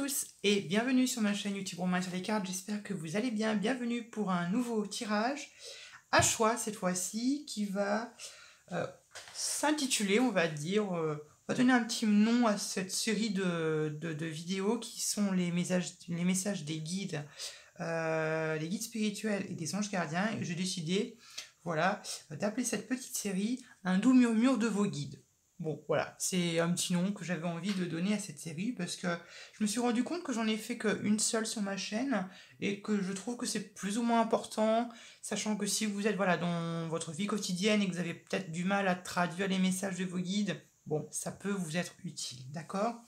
tous et bienvenue sur ma chaîne YouTube Romain sur les cartes, j'espère que vous allez bien. Bienvenue pour un nouveau tirage à choix cette fois-ci qui va s'intituler, on va dire, on va donner un petit nom à cette série de vidéos qui sont les messages des guides, les guides spirituels et des anges gardiens. Et j'ai décidé, voilà, d'appeler cette petite série un doux murmure de vos guides. Bon, voilà, c'est un petit nom que j'avais envie de donner à cette série parce que je me suis rendu compte que j'en ai fait qu'une seule sur ma chaîne et que je trouve que c'est plus ou moins important, sachant que si vous êtes voilà, dans votre vie quotidienne et que vous avez peut-être du mal à traduire les messages de vos guides, bon, ça peut vous être utile, d'accord?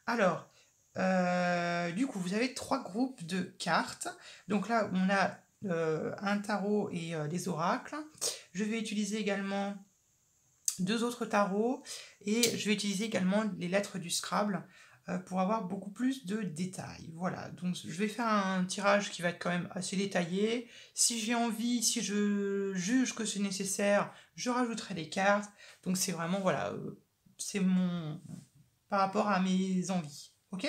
Alors, du coup, vous avez 3 groupes de cartes. Donc là, on a un tarot et des oracles. Je vais utiliser également 2 autres tarots et je vais utiliser également les lettres du Scrabble pour avoir beaucoup plus de détails. Voilà, donc je vais faire un tirage qui va être quand même assez détaillé. Si j'ai envie, si je juge que c'est nécessaire, je rajouterai des cartes. Donc c'est vraiment, voilà, c'est mon... par rapport à mes envies. Ok?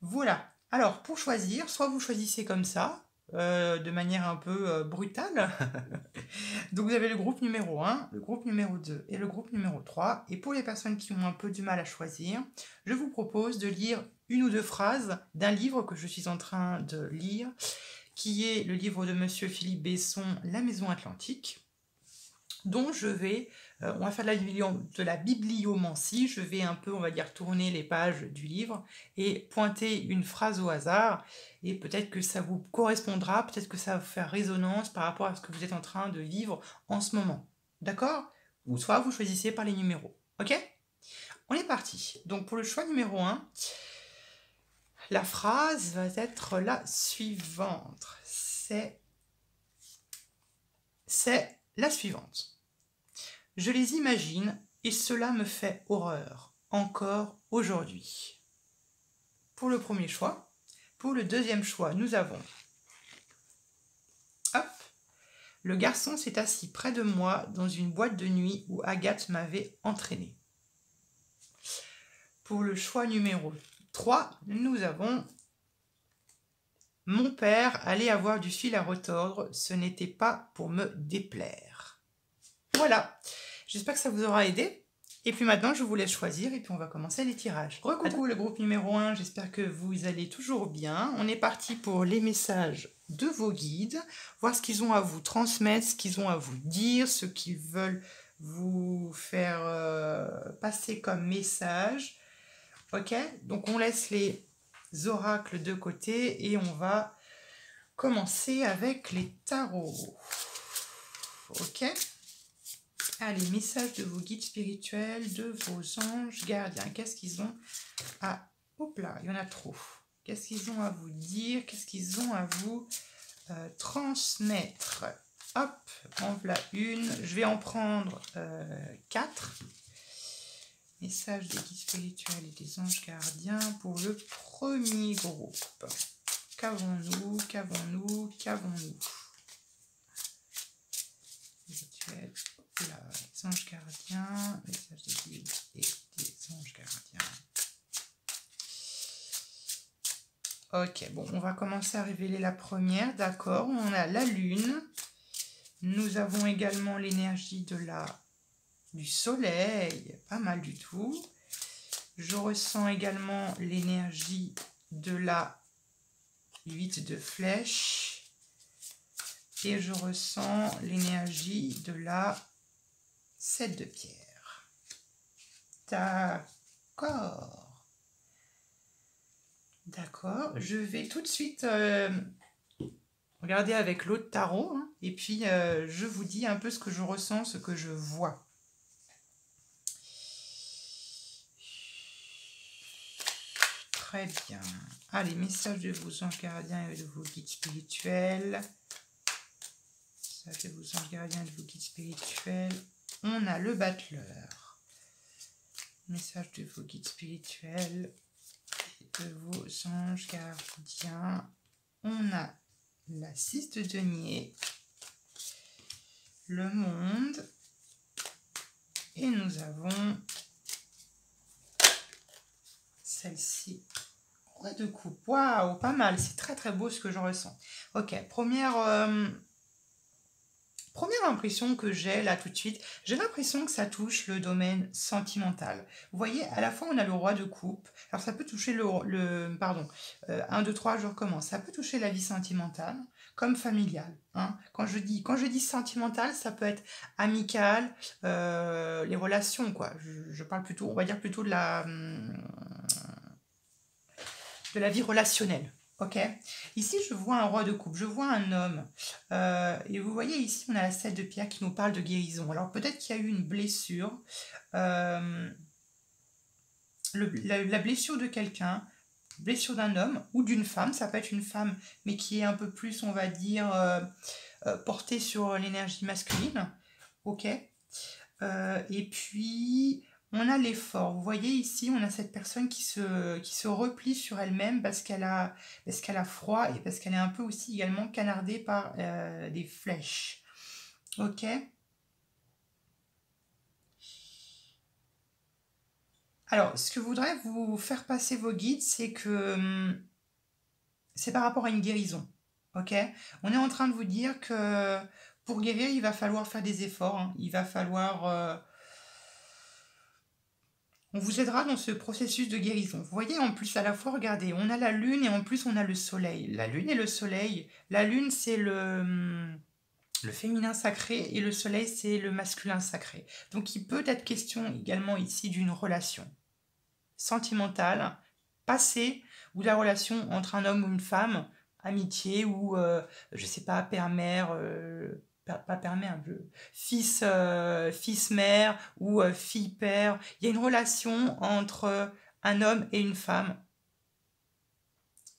Voilà. Alors, pour choisir, soit vous choisissez comme ça, de manière un peu brutale. Donc vous avez le groupe numéro 1, le groupe numéro 2 et le groupe numéro 3. Et pour les personnes qui ont un peu du mal à choisir, je vous propose de lire une ou deux phrases d'un livre que je suis en train de lire, qui est le livre de Monsieur Philippe Besson, La Maison Atlantique, dont je vais, on va faire de la bibliomancie, je vais un peu, on va dire, tourner les pages du livre et pointer une phrase au hasard, et peut-être que ça vous correspondra, peut-être que ça va vous faire résonance par rapport à ce que vous êtes en train de vivre en ce moment, d'accord? Ou soit vous choisissez par les numéros, ok? On est parti. Donc pour le choix numéro 1, la phrase va être la suivante, c'est la suivante. Je les imagine et cela me fait horreur, encore aujourd'hui. Pour le premier choix. Pour le deuxième choix, nous avons... Hop. Le garçon s'est assis près de moi dans une boîte de nuit où Agathe m'avait entraîné. Pour le choix numéro 3, nous avons... Mon père allait avoir du fil à retordre, ce n'était pas pour me déplaire. Voilà. J'espère que ça vous aura aidé. Et puis maintenant, je vous laisse choisir et puis on va commencer les tirages. Recoucou le groupe numéro 1, j'espère que vous allez toujours bien. On est parti pour les messages de vos guides, voir ce qu'ils ont à vous transmettre, ce qu'ils ont à vous dire, ce qu'ils veulent vous faire passer comme message. Ok? Donc on laisse les oracles de côté et on va commencer avec les tarots. Ok? Allez, message de vos guides spirituels, de vos anges gardiens. Qu'est-ce qu'ils ont à... Hop là, il y en a trop. Qu'est-ce qu'ils ont à vous dire? Qu'est-ce qu'ils ont à vous transmettre? Hop, en voilà une. Je vais en prendre 4. Message des guides spirituels et des anges gardiens pour le premier groupe. Qu'avons-nous? Qu'avons-nous? Qu'avons-nous? Spirituel. Là, les anges gardiens, message des guides et des anges gardiens. Ok, bon, on va commencer à révéler la première, d'accord. On a la lune. Nous avons également l'énergie du soleil, pas mal du tout. Je ressens également l'énergie de la 8 de flèche. Et je ressens l'énergie de la 7 de pierre. D'accord. D'accord. Je vais tout de suite regarder avec l'autre tarot. Hein, et puis, je vous dis un peu ce que je ressens, ce que je vois. Très bien. Allez, message de vos anges gardiens et de vos guides spirituels. Message de vos anges gardiens et de vos guides spirituels. On a le battleur. Message de vos guides spirituels et de vos anges gardiens. On a la 6 de denier. Le monde. Et nous avons celle-ci. roi de coupe. Waouh, pas mal. C'est très très beau ce que j'en ressens. Ok, première impression que j'ai là tout de suite, j'ai l'impression que ça touche le domaine sentimental. Vous voyez, à la fois on a le roi de coupe, alors ça peut toucher pardon, 1, 2, 3, je recommence, ça peut toucher la vie sentimentale comme familiale. Hein. Quand je dis sentimental, ça peut être amical, les relations, quoi. Je parle plutôt, on va dire plutôt de la vie relationnelle. Ok. Ici, je vois un roi de coupe, je vois un homme. Et vous voyez ici, on a la 7 de pierre qui nous parle de guérison. Alors peut-être qu'il y a eu une blessure, euh, la blessure de quelqu'un, blessure d'un homme ou d'une femme. Ça peut être une femme, mais qui est un peu plus, on va dire, portée sur l'énergie masculine. Ok. Et puis, on a l'effort. Vous voyez ici, on a cette personne qui se replie sur elle-même parce qu'elle a froid et parce qu'elle est un peu aussi également canardée par des flèches. Ok. Alors, ce que voudrais vous faire passer vos guides, c'est que c'est par rapport à une guérison. Ok. On est en train de vous dire que pour guérir, il va falloir faire des efforts. Hein. Il va falloir On vous aidera dans ce processus de guérison. Vous voyez, en plus, à la fois, regardez, on a la lune et en plus, on a le soleil. La lune et le soleil. La lune, c'est le féminin sacré et le soleil, c'est le masculin sacré. Donc, il peut être question également ici d'une relation sentimentale, passée, ou la relation entre un homme ou une femme, amitié ou, je sais pas, père-mère, pas père-mère, fils-mère ou fille-père. Il y a une relation entre un homme et une femme,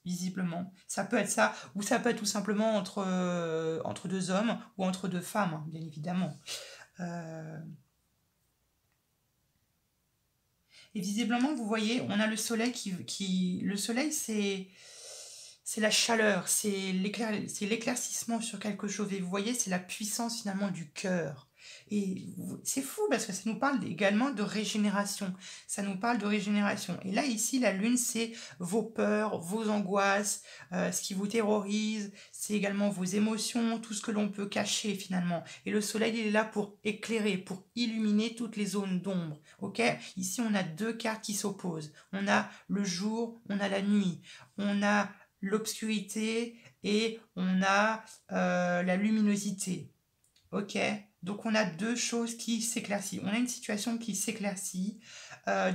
visiblement. Ça peut être ça, ou ça peut être tout simplement entre deux hommes ou entre deux femmes, hein, bien évidemment. Euh, Et visiblement, vous voyez, on a le soleil le soleil, c'est la chaleur, c'est l'éclaircissement sur quelque chose. Et vous voyez, c'est la puissance finalement du cœur. Et c'est fou parce que ça nous parle également de régénération. Ça nous parle de régénération. Et là, ici, la lune, c'est vos peurs, vos angoisses, ce qui vous terrorise. C'est également vos émotions, tout ce que l'on peut cacher finalement. Et le soleil, il est là pour éclairer, pour illuminer toutes les zones d'ombre. Ok. Ici, on a deux cartes qui s'opposent. On a le jour, on a la nuit. On a l'obscurité et on a la luminosité. Ok. Donc on a deux choses qui s'éclaircissent. On a une situation qui s'éclaircit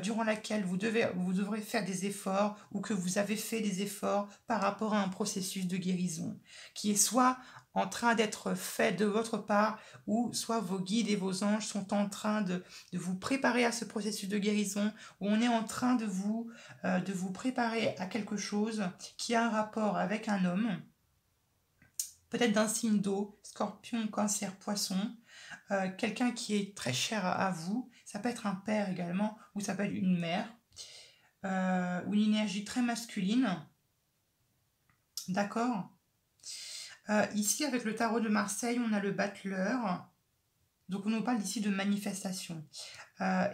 durant laquelle vous devrez faire des efforts ou que vous avez fait des efforts par rapport à un processus de guérison qui est soit en train d'être fait de votre part ou soit vos guides et vos anges sont en train de vous préparer à ce processus de guérison ou on est en train de vous préparer à quelque chose qui a un rapport avec un homme, peut-être d'un signe d'eau, scorpion, cancer, poisson, quelqu'un qui est très cher à vous, ça peut être un père également, ou ça peut être une mère, ou une énergie très masculine, d'accord. Ici, avec le tarot de Marseille, on a le battleur, donc on nous parle ici de manifestation.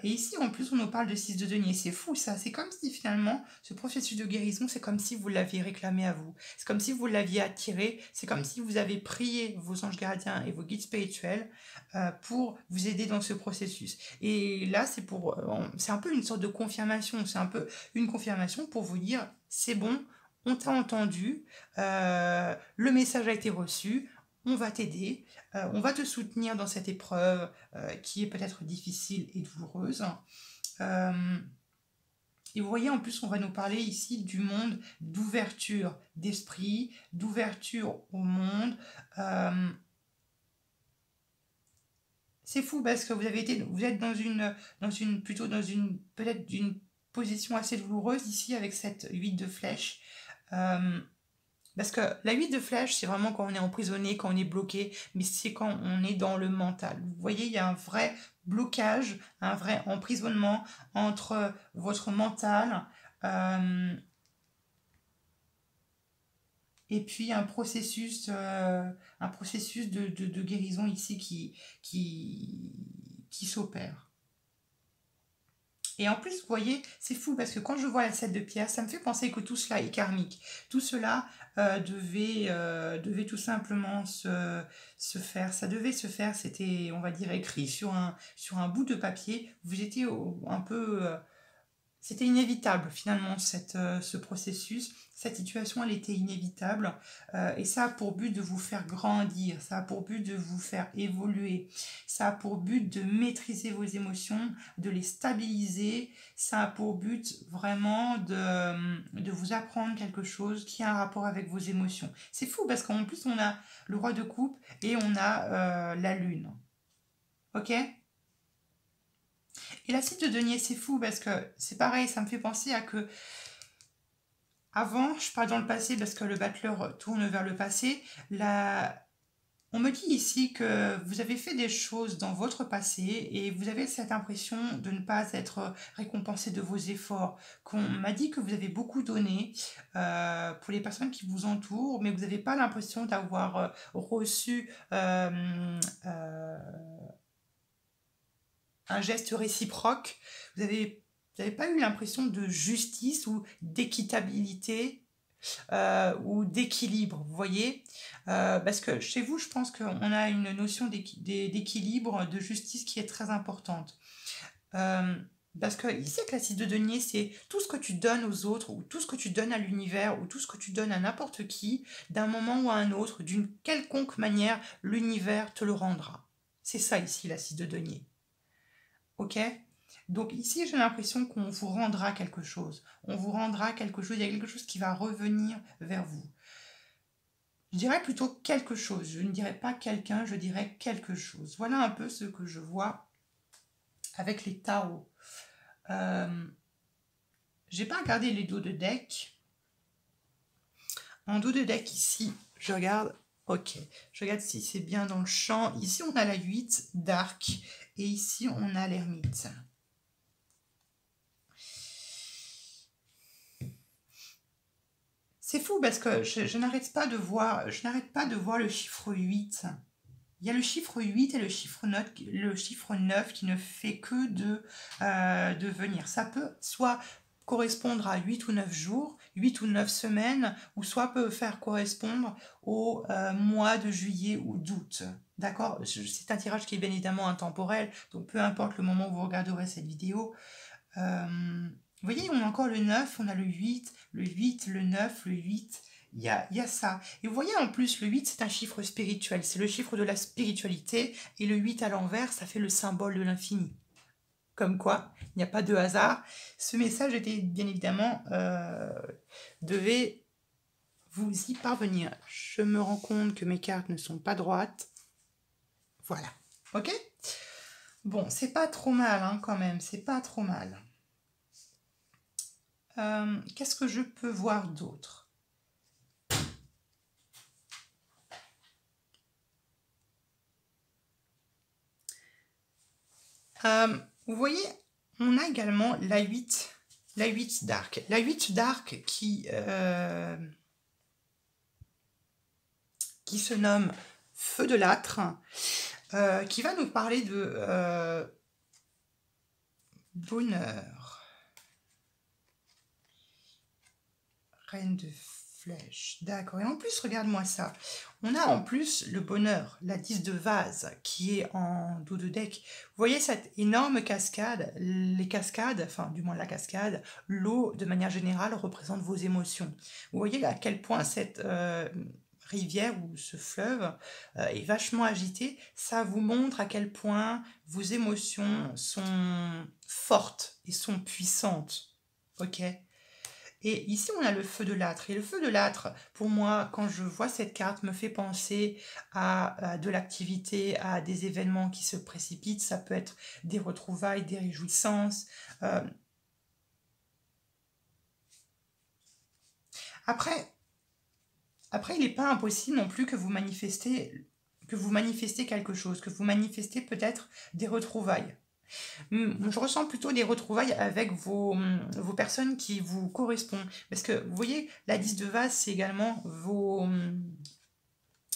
Et ici, en plus, on nous parle de 6 de denier. C'est fou, ça. C'est comme si, finalement, ce processus de guérison, c'est comme si vous l'aviez réclamé à vous. C'est comme si vous l'aviez attiré. C'est comme si vous avez prié vos anges gardiens et vos guides spirituels pour vous aider dans ce processus. Et là, c'est un peu une sorte de confirmation. C'est un peu une confirmation pour vous dire, c'est bon, on t'a entendu, le message a été reçu, on va t'aider, on va te soutenir dans cette épreuve qui est peut-être difficile et douloureuse. Euh, et vous voyez, en plus, on va nous parler ici du monde, d'ouverture d'esprit, d'ouverture au monde. Euh, c'est fou parce que vous êtes plutôt dans une, peut-être d'une position assez douloureuse ici avec cette 8 de flèche. Euh, Parce que la 8 de flèche, c'est vraiment quand on est emprisonné, quand on est bloqué, mais c'est quand on est dans le mental. Vous voyez, il y a un vrai blocage, un vrai emprisonnement entre votre mental et puis un processus de guérison ici qui s'opère. Et en plus, vous voyez, c'est fou parce que quand je vois la 7 de pierre, ça me fait penser que tout cela est karmique. Tout cela devait tout simplement se faire. Ça devait se faire, c'était, on va dire, écrit sur un bout de papier. Vous étiez un peu... c'était inévitable finalement ce processus, cette situation elle était inévitable et ça a pour but de vous faire grandir, ça a pour but de vous faire évoluer, ça a pour but de maîtriser vos émotions, de les stabiliser, ça a pour but vraiment de vous apprendre quelque chose qui a un rapport avec vos émotions. C'est fou parce qu'en plus on a le roi de coupe et on a la lune, ok? Et la cite de denier, c'est fou parce que c'est pareil, ça me fait penser à que avant, je parle dans le passé parce que le battleur tourne vers le passé, on me dit ici que vous avez fait des choses dans votre passé et vous avez cette impression de ne pas être récompensé de vos efforts. Qu'on m'a dit que vous avez beaucoup donné pour les personnes qui vous entourent, mais vous n'avez pas l'impression d'avoir reçu un geste réciproque. Vous n'avez pas eu l'impression de justice ou d'équitabilité ou d'équilibre, vous voyez, parce que chez vous, je pense qu'on a une notion d'équilibre, de justice qui est très importante. Parce que ici, avec la 6 de denier, c'est tout ce que tu donnes aux autres, ou tout ce que tu donnes à l'univers, ou tout ce que tu donnes à n'importe qui, d'un moment ou à un autre, d'une quelconque manière, l'univers te le rendra. C'est ça ici, la 6 de denier. Ok? Donc ici, j'ai l'impression qu'on vous rendra quelque chose. On vous rendra quelque chose, il y a quelque chose qui va revenir vers vous. Je dirais plutôt quelque chose. Je ne dirais pas quelqu'un, je dirais quelque chose. Voilà un peu ce que je vois avec les tarots. J'ai pas regardé les dos de deck. En dos de deck ici, je regarde. Ok, je regarde si c'est bien dans le champ. Ici, on a la 8 d'arc. Et ici, on a l'ermite. C'est fou parce que je n'arrête pas de voir le chiffre 8. Il y a le chiffre 8 et le chiffre 9 qui ne fait que de venir. Ça peut soit correspondre à 8 ou 9 jours, 8 ou 9 semaines, ou soit peut faire correspondre au mois de juillet ou d'août. D'accord? C'est un tirage qui est bien évidemment intemporel, donc peu importe le moment où vous regarderez cette vidéo. Vous voyez, on a encore le 9, on a le 8, le 9, le 8, il y a ça. Et vous voyez en plus, le 8, c'est un chiffre spirituel, c'est le chiffre de la spiritualité, et le 8 à l'envers, ça fait le symbole de l'infini. Comme quoi, il n'y a pas de hasard. Ce message était bien évidemment, devait vous y parvenir. Je me rends compte que mes cartes ne sont pas droites. Voilà, ok? Bon, c'est pas trop mal hein, quand même, c'est pas trop mal. Qu'est-ce que je peux voir d'autre? Vous voyez, on a également la 8 d'arc. La 8 d'arc qui se nomme Feu de l'âtre, qui va nous parler de bonheur. Reine de flèche, d'accord. Et en plus, regarde-moi ça. On a en plus le bonheur, la 10 de vase, qui est en dos de deck. Vous voyez cette énorme cascade, les cascades, enfin du moins la cascade, l'eau de manière générale représente vos émotions. Vous voyez à quel point cette rivière ou ce fleuve est vachement agité. Ça vous montre à quel point vos émotions sont fortes et sont puissantes. Ok ? Et ici, on a le feu de l'âtre. Et le feu de l'âtre, pour moi, quand je vois cette carte, me fait penser à de l'activité, à des événements qui se précipitent. Ça peut être des retrouvailles, des réjouissances. Après, il n'est pas impossible non plus que vous manifestez quelque chose, que vous manifestez peut-être des retrouvailles. Je ressens plutôt des retrouvailles avec vos personnes qui vous correspondent. Parce que, vous voyez, la 10 de vase, c'est également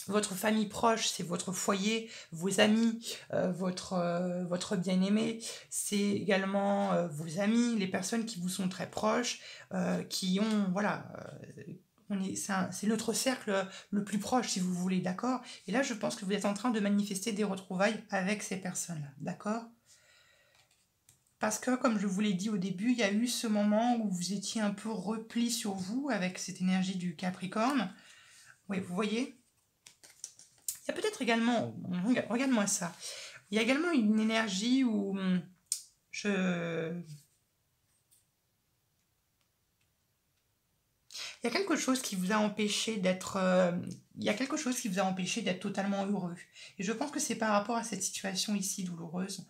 Votre famille proche, c'est votre foyer, vos amis, votre bien-aimé, c'est également vos amis, les personnes qui vous sont très proches, qui ont, voilà, c'est notre cercle le plus proche, si vous voulez, d'accord? Et là, je pense que vous êtes en train de manifester des retrouvailles avec ces personnes-là, d'accord? Parce que, comme je vous l'ai dit au début, il y a eu ce moment où vous étiez un peu repli sur vous avec cette énergie du Capricorne. Oui, vous voyez? Il y a peut-être également, regarde-moi ça, il y a également une énergie où je... Il y a quelque chose qui vous a empêché d'être... il y a quelque chose qui vous a empêché d'être totalement heureux. Et je pense que c'est par rapport à cette situation ici douloureuse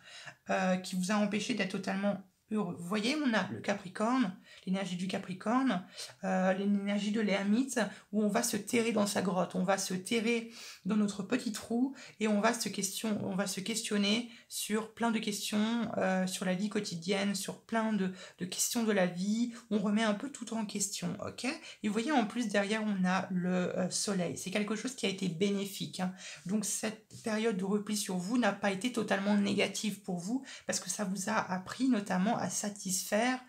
qui vous a empêché d'être totalement heureux. Vous voyez, on a le Capricorne, l'énergie du Capricorne, l'énergie de l'ermite, où on va se terrer dans sa grotte, on va se terrer dans notre petit trou et on va se questionner sur plein de questions, sur la vie quotidienne, sur plein de questions de la vie. On remet un peu tout en question, ok? Et vous voyez, en plus, derrière, on a le soleil. C'est quelque chose qui a été bénéfique, hein. Donc, cette période de repli sur vous n'a pas été totalement négative pour vous, parce que ça vous a appris notamment à satisfaire,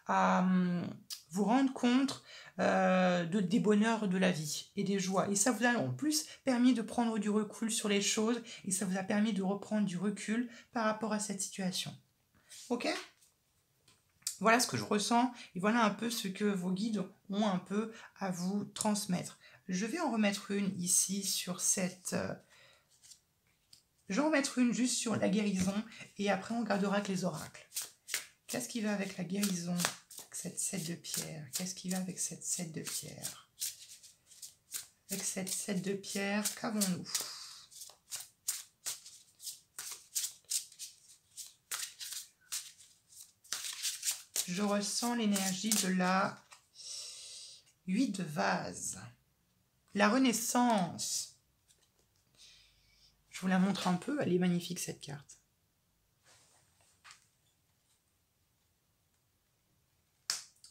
à vous rendre compte des bonheurs de la vie et des joies. Et ça vous a en plus permis de prendre du recul sur les choses et ça vous a permis de reprendre du recul par rapport à cette situation. Ok ? Voilà ce que je ressens et voilà un peu ce que vos guides ont un peu à vous transmettre. Je vais en remettre une ici sur cette... je vais en remettre une juste sur la guérison et après on regardera avec les oracles. Qu'est-ce qui va avec la guérison, avec cette 7 de pierre? Qu'est-ce qui va avec cette 7 de pierre? Avec cette 7 de pierre, qu'avons-nous? Je ressens l'énergie de la 8 de vase. La renaissance. Je vous la montre un peu, elle est magnifique cette carte.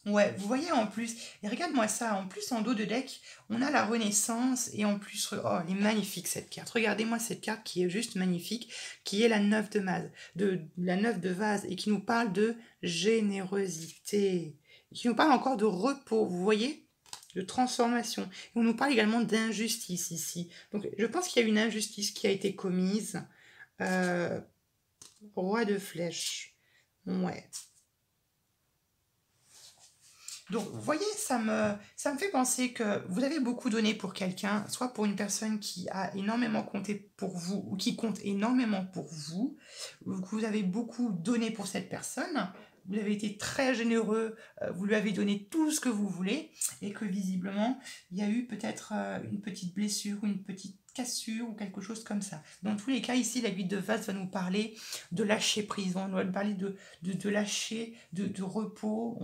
Ouais, vous voyez en plus, et regarde-moi ça, en plus en dos de deck, on a la renaissance, et en plus, oh, elle est magnifique cette carte. Regardez-moi cette carte qui est juste magnifique, qui est la 9 de vase, la 9 de vase, et qui nous parle de générosité, qui nous parle encore de repos, vous voyez, de transformation. Et on nous parle également d'injustice ici. Donc je pense qu'il y a une injustice qui a été commise. Roi de flèche, ouais. Donc, vous voyez, ça me fait penser que vous avez beaucoup donné pour quelqu'un, soit pour une personne qui a énormément compté pour vous ou qui compte énormément pour vous. Vous avez beaucoup donné pour cette personne. Vous avez été très généreux, vous lui avez donné tout ce que vous voulez et que visiblement, il y a eu peut-être une petite blessure ou une petite cassure ou quelque chose comme ça. Dans tous les cas, ici, la 8 de vase va nous parler de lâcher prise, on va nous parler de lâcher, de repos.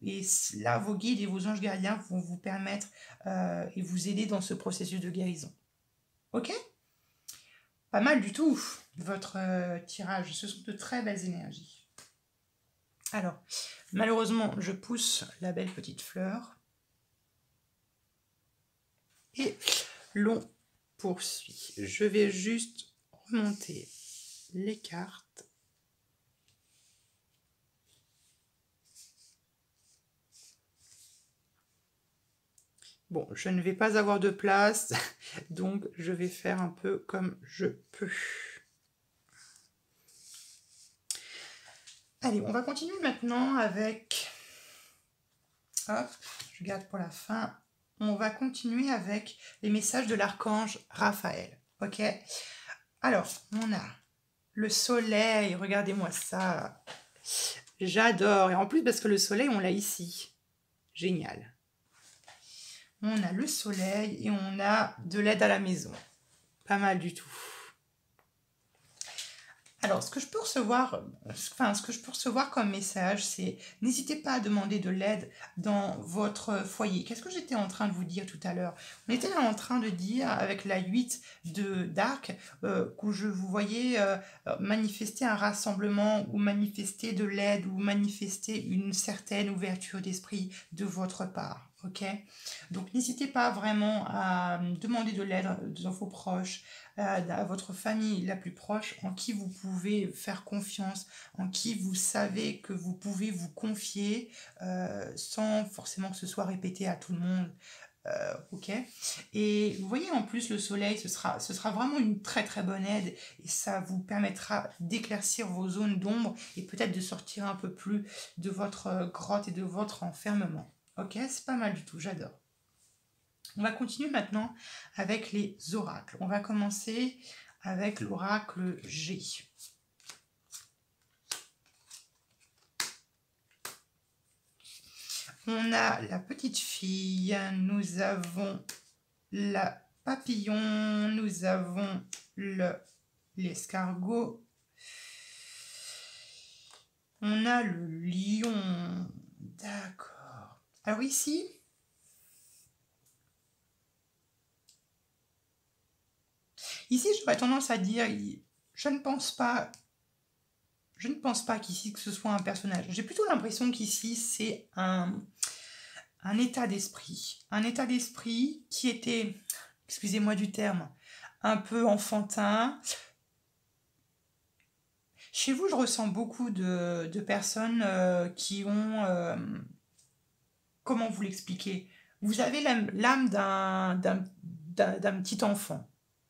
Et là, vos guides et vos anges gardiens vont vous permettre et vous aider dans ce processus de guérison. Ok ? Pas mal du tout, votre tirage. Ce sont de très belles énergies. Alors, malheureusement, je pousse la belle petite fleur. Et l'on poursuit. Je vais juste remonter les cartes. Bon, je ne vais pas avoir de place, donc je vais faire un peu comme je peux. Allez, on va continuer maintenant avec... Hop, je garde pour la fin. On va continuer avec les messages de l'archange Raphaël. Ok ? Alors, on a le soleil. Regardez-moi ça. J'adore. Et en plus, parce que le soleil, on l'a ici. Génial. On a le soleil et on a de l'aide à la maison. Pas mal du tout. Alors, ce que je peux recevoir comme message, c'est n'hésitez pas à demander de l'aide dans votre foyer. Qu'est-ce que j'étais en train de vous dire tout à l'heure? On était en train de dire, avec la 8 d'arc, que je vous voyais manifester un rassemblement ou manifester de l'aide ou manifester une certaine ouverture d'esprit de votre part. Ok, donc n'hésitez pas vraiment à demander de l'aide dans vos proches, à votre famille la plus proche, en qui vous pouvez faire confiance, en qui vous savez que vous pouvez vous confier, sans forcément que ce soit répété à tout le monde. Ok. Et vous voyez, en plus, le soleil, ce sera vraiment une très très bonne aide et ça vous permettra d'éclaircir vos zones d'ombre et peut-être de sortir un peu plus de votre grotte et de votre enfermement. Ok, c'est pas mal du tout, j'adore. On va continuer maintenant avec les oracles. On va commencer avec l'oracle G. On a la petite fille, nous avons la papillon, nous avons l'escargot, on a le lion, d'accord. Alors ici, j'aurais tendance à dire, je ne pense pas qu'ici que ce soit un personnage. J'ai plutôt l'impression qu'ici c'est un état d'esprit. Un état d'esprit qui était, excusez-moi du terme, un peu enfantin. Chez vous, je ressens beaucoup de personnes qui ont... comment vous l'expliquer? Vous avez l'âme d'un petit enfant.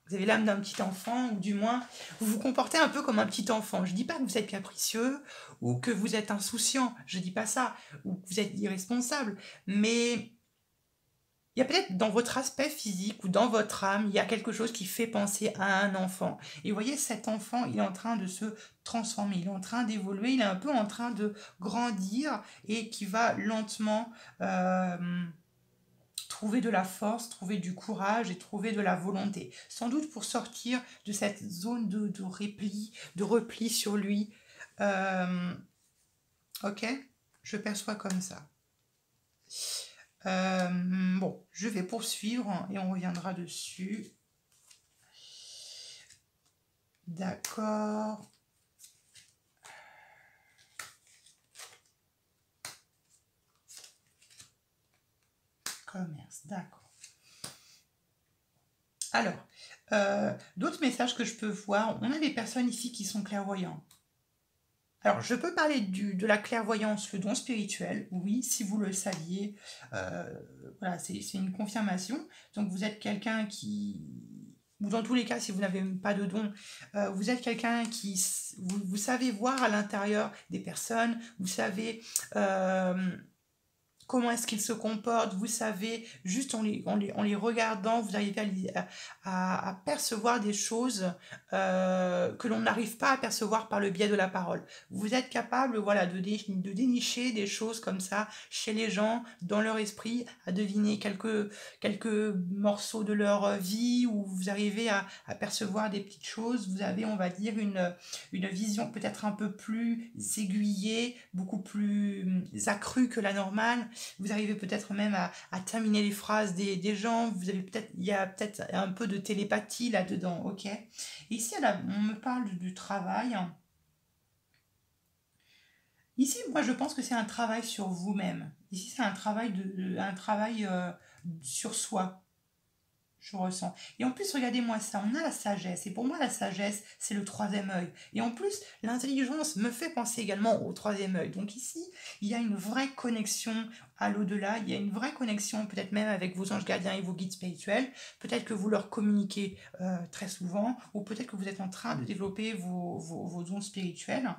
Vous avez l'âme d'un petit enfant, ou du moins, vous vous comportez un peu comme un petit enfant. Je ne dis pas que vous êtes capricieux, ou que vous êtes insouciant, je ne dis pas ça, ou que vous êtes irresponsable, mais il y a peut-être dans votre aspect physique ou dans votre âme, il y a quelque chose qui fait penser à un enfant. Et vous voyez, cet enfant, il est en train de se transformer, il est en train d'évoluer, il est un peu en train de grandir et qui va lentement trouver de la force, trouver du courage et trouver de la volonté. Sans doute pour sortir de cette zone de repli sur lui. Ok, je perçois comme ça. Bon, je vais poursuivre et on reviendra dessus. D'accord. Commerce, d'accord. Alors, d'autres messages que je peux voir, on a des personnes ici qui sont clairvoyantes. Alors, je peux parler de la clairvoyance, le don spirituel, oui, si vous le saviez. Voilà, c'est une confirmation. Donc, vous êtes quelqu'un qui... Ou dans tous les cas, si vous n'avez pas de don, vous êtes quelqu'un qui... Vous savez voir à l'intérieur des personnes, vous savez... comment est-ce qu'ils se comportent, vous savez, juste en les regardant, vous arrivez à percevoir des choses que l'on n'arrive pas à percevoir par le biais de la parole. Vous êtes capable, voilà, de dénicher des choses comme ça chez les gens, dans leur esprit, à deviner quelques morceaux de leur vie, où vous arrivez à percevoir des petites choses. Vous avez, on va dire, une vision peut-être un peu plus aiguillée, beaucoup plus accrue que la normale. Vous arrivez peut-être même à terminer les phrases des gens. Il y a peut-être un peu de télépathie là-dedans, ok? Et ici, on me parle du travail. Ici, moi, je pense que c'est un travail sur vous-même. Ici, c'est un travail, un travail sur soi. Je ressens. Et en plus, regardez-moi ça, on a la sagesse. Et pour moi, la sagesse, c'est le troisième œil. Et en plus, l'intelligence me fait penser également au troisième œil. Donc ici, il y a une vraie connexion à l'au-delà. Il y a une vraie connexion peut-être même avec vos anges gardiens et vos guides spirituels. Peut-être que vous leur communiquez très souvent. Ou peut-être que vous êtes en train de développer vos dons spirituels.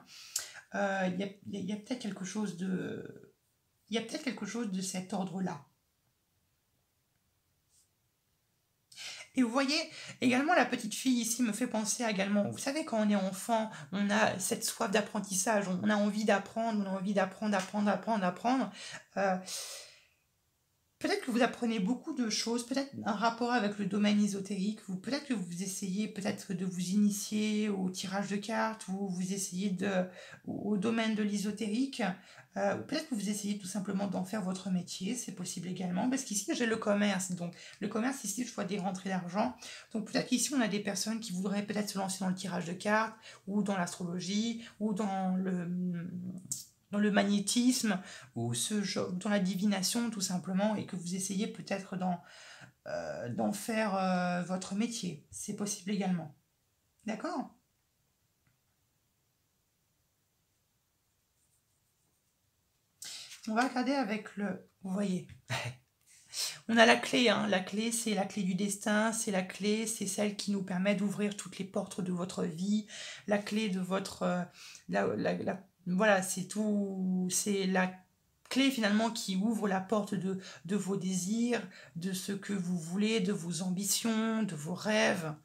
Il y a peut-être quelque chose de... Il y a peut-être quelque chose de cet ordre-là. Et vous voyez, également la petite fille ici me fait penser également, vous savez, quand on est enfant, on a cette soif d'apprentissage, on a envie d'apprendre, apprendre. Euh, Peut-être que vous apprenez beaucoup de choses, peut-être un rapport avec le domaine ésotérique, ou peut-être que vous essayez peut-être de vous initier au tirage de cartes, ou vous essayez au domaine de l'ésotérique, ou peut-être que vous essayez tout simplement d'en faire votre métier, c'est possible également, parce qu'ici j'ai le commerce, donc le commerce ici je vois des rentrées d'argent, donc peut-être qu'ici on a des personnes qui voudraient peut-être se lancer dans le tirage de cartes, ou dans l'astrologie, ou dans dans le magnétisme ou dans la divination tout simplement et que vous essayez peut-être d'en faire votre métier. C'est possible également. D'accord? On va regarder avec le... Vous voyez, on a la clé, hein. La clé, c'est la clé du destin, c'est la clé, c'est celle qui nous permet d'ouvrir toutes les portes de votre vie, la clé de votre... voilà, c'est tout, c'est la clé finalement qui ouvre la porte de vos désirs, de ce que vous voulez, de vos ambitions, de vos rêves.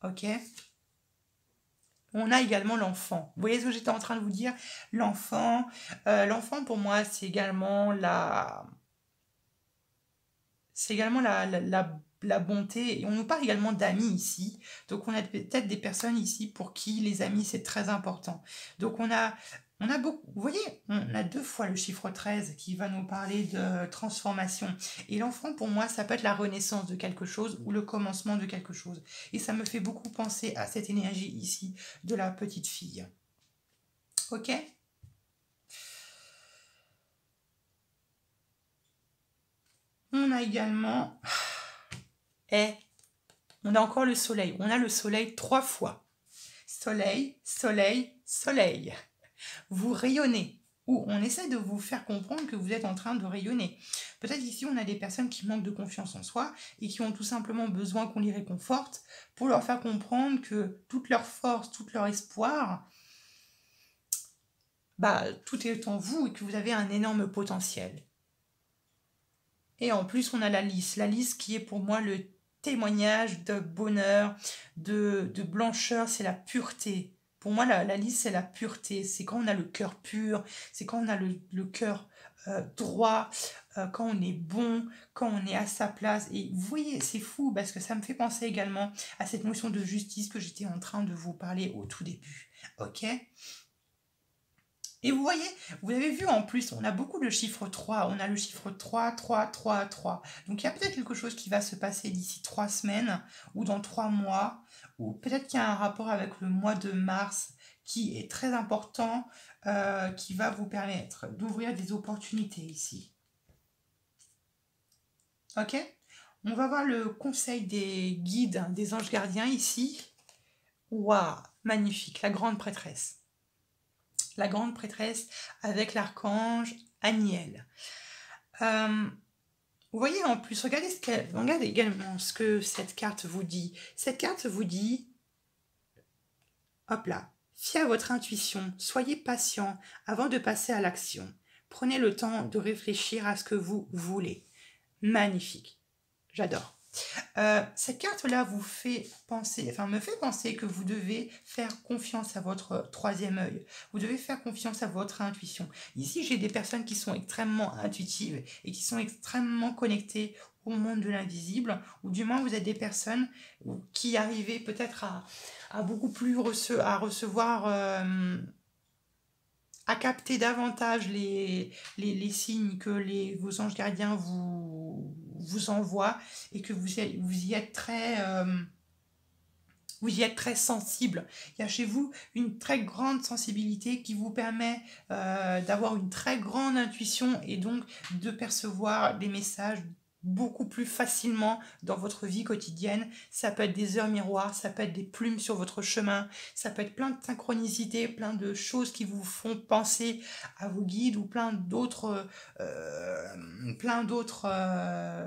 Ok? On a également l'enfant. Vous voyez ce que j'étais en train de vous dire? L'enfant, l'enfant pour moi, c'est également la bonté. Et on nous parle également d'amis ici. Donc on a peut-être des personnes ici pour qui les amis, c'est très important. Donc on a beaucoup, vous voyez, on a 2 fois le chiffre 13 qui va nous parler de transformation. Et l'enfant, pour moi, ça peut être la renaissance de quelque chose ou le commencement de quelque chose. Et ça me fait beaucoup penser à cette énergie ici de la petite fille. Ok? On a également... on a encore le soleil. On a le soleil 3 fois. Soleil, soleil, soleil. Vous rayonnez. Ou on essaie de vous faire comprendre que vous êtes en train de rayonner. Peut-être ici, on a des personnes qui manquent de confiance en soi et qui ont tout simplement besoin qu'on les réconforte pour leur faire comprendre que toute leur force, tout leur espoir, tout est en vous et que vous avez un énorme potentiel. Et en plus, on a la lys. La lys qui est pour moi le témoignage de bonheur, de blancheur, c'est la pureté. Pour moi, la lys, c'est la pureté. C'est quand on a le cœur pur, c'est quand on a le cœur droit, quand on est bon, quand on est à sa place. Et vous voyez, c'est fou parce que ça me fait penser également à cette notion de justice que j'étais en train de vous parler au tout début. Ok ? Et vous voyez, vous avez vu en plus, on a beaucoup le chiffre 3, on a le chiffre 3, 3, 3, 3. Donc il y a peut-être quelque chose qui va se passer d'ici 3 semaines ou dans 3 mois, ou peut-être qu'il y a un rapport avec le mois de mars qui est très important, qui va vous permettre d'ouvrir des opportunités ici. Ok? On va voir le conseil des guides, des anges gardiens ici. Waouh, magnifique, la grande prêtresse. La grande prêtresse avec l'archange Aniel. Vous voyez en plus, regardez également ce que cette carte vous dit. Cette carte vous dit, hop là, fiez à votre intuition, soyez patient avant de passer à l'action. Prenez le temps de réfléchir à ce que vous voulez. Magnifique, j'adore. Cette carte-là vous fait penser, me fait penser que vous devez faire confiance à votre troisième œil. Vous devez faire confiance à votre intuition. Ici, j'ai des personnes qui sont extrêmement intuitives et qui sont extrêmement connectées au monde de l'invisible, ou du moins vous êtes des personnes qui arrivez peut-être à beaucoup plus recevoir, à capter davantage les signes que vos anges gardiens vous envoient et que vous y êtes très sensible. Il y a chez vous une très grande sensibilité qui vous permet d'avoir une très grande intuition et donc de percevoir des messages beaucoup plus facilement dans votre vie quotidienne. Ça peut être des heures miroirs, ça peut être des plumes sur votre chemin, ça peut être plein de synchronicités, plein de choses qui vous font penser à vos guides ou plein d'autres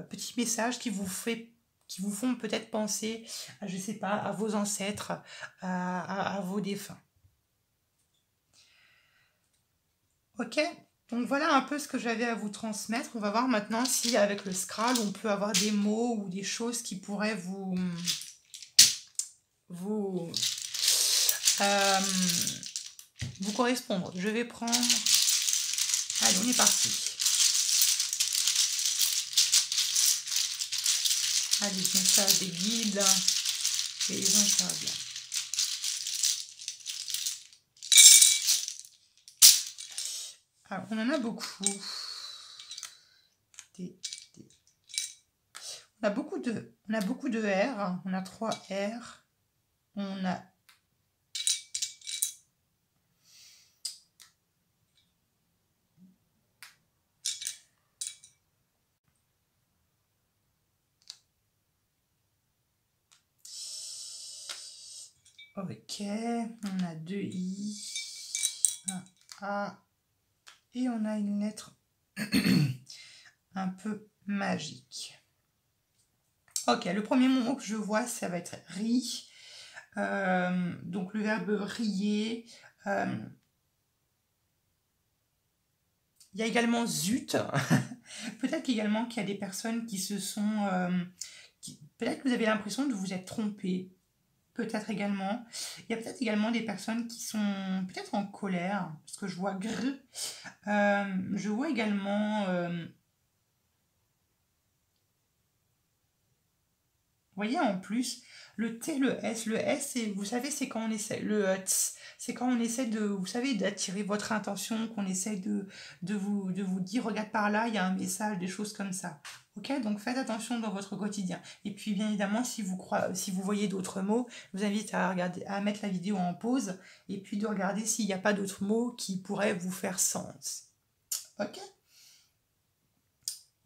petits messages qui vous font peut-être penser, je sais pas, à vos ancêtres, à vos défunts. Ok, donc voilà un peu ce que j'avais à vous transmettre. On va voir maintenant si avec le Scrabble, on peut avoir des mots ou des choses qui pourraient vous correspondre. Je vais prendre... Allez, on est parti. Allez, message des guides et les anges gardiens. Alors, on en a beaucoup. On a beaucoup de R. On a 3 R. On a Ok, on a 2 I, un A, et on a une lettre un peu magique. Ok, le premier mot que je vois, ça va être ri. Donc le verbe rier. Il y a également zut. Peut-être également qu'il y a des personnes qui se sont... peut-être que vous avez l'impression de vous être trompé. Peut-être également. Il y a peut-être également des personnes qui sont peut-être en colère. Parce que je vois gr. Je vois également... vous voyez, en plus, le T, le S, vous savez, c'est quand on essaie, c'est quand on essaie de, vous savez, d'attirer votre attention, qu'on essaie de vous dire, regarde par là, il y a un message, des choses comme ça. Ok, donc faites attention dans votre quotidien. Et puis, bien évidemment, si vous voyez d'autres mots, je vous invite à regarder, à mettre la vidéo en pause, et puis de regarder s'il n'y a pas d'autres mots qui pourraient vous faire sens. Ok?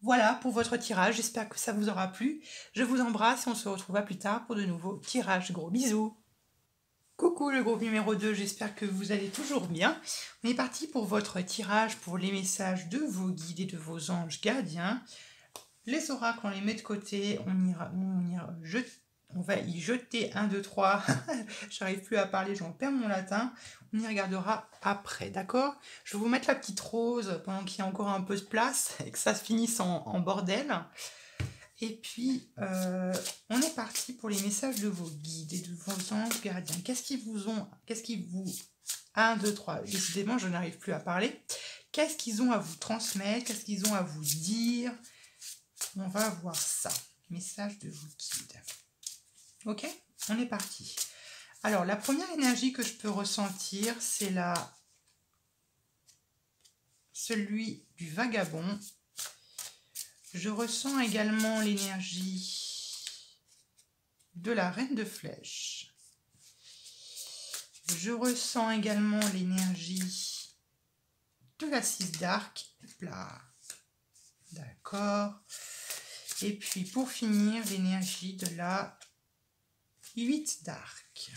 Voilà pour votre tirage, j'espère que ça vous aura plu. Je vous embrasse et on se retrouve à plus tard pour de nouveaux tirages. Gros bisous. Coucou le groupe numéro 2, j'espère que vous allez toujours bien. On est parti pour votre tirage pour les messages de vos guides et de vos anges gardiens. Les oracles, on les met de côté, on va y jeter 1, 2, 3. J'arrive plus à parler, j'en perds mon latin. On y regardera après, d'accord? Je vais vous mettre la petite rose pendant qu'il y a encore un peu de place et que ça se finisse en bordel. Et puis, on est parti pour les messages de vos guides et de vos anges gardiens. Qu'est-ce qu'ils vous... 1, 2, 3. Décidément, je n'arrive plus à parler. Qu'est-ce qu'ils ont à vous transmettre? Qu'est-ce qu'ils ont à vous dire? On va voir ça. Message de vos guides. Ok, on est parti. Alors, la première énergie que je peux ressentir, c'est celui du vagabond. Je ressens également l'énergie de la reine de flèche. Je ressens également l'énergie de la 6 d'arc. Là. D'accord. Et puis, pour finir, l'énergie de la 8 d'arc.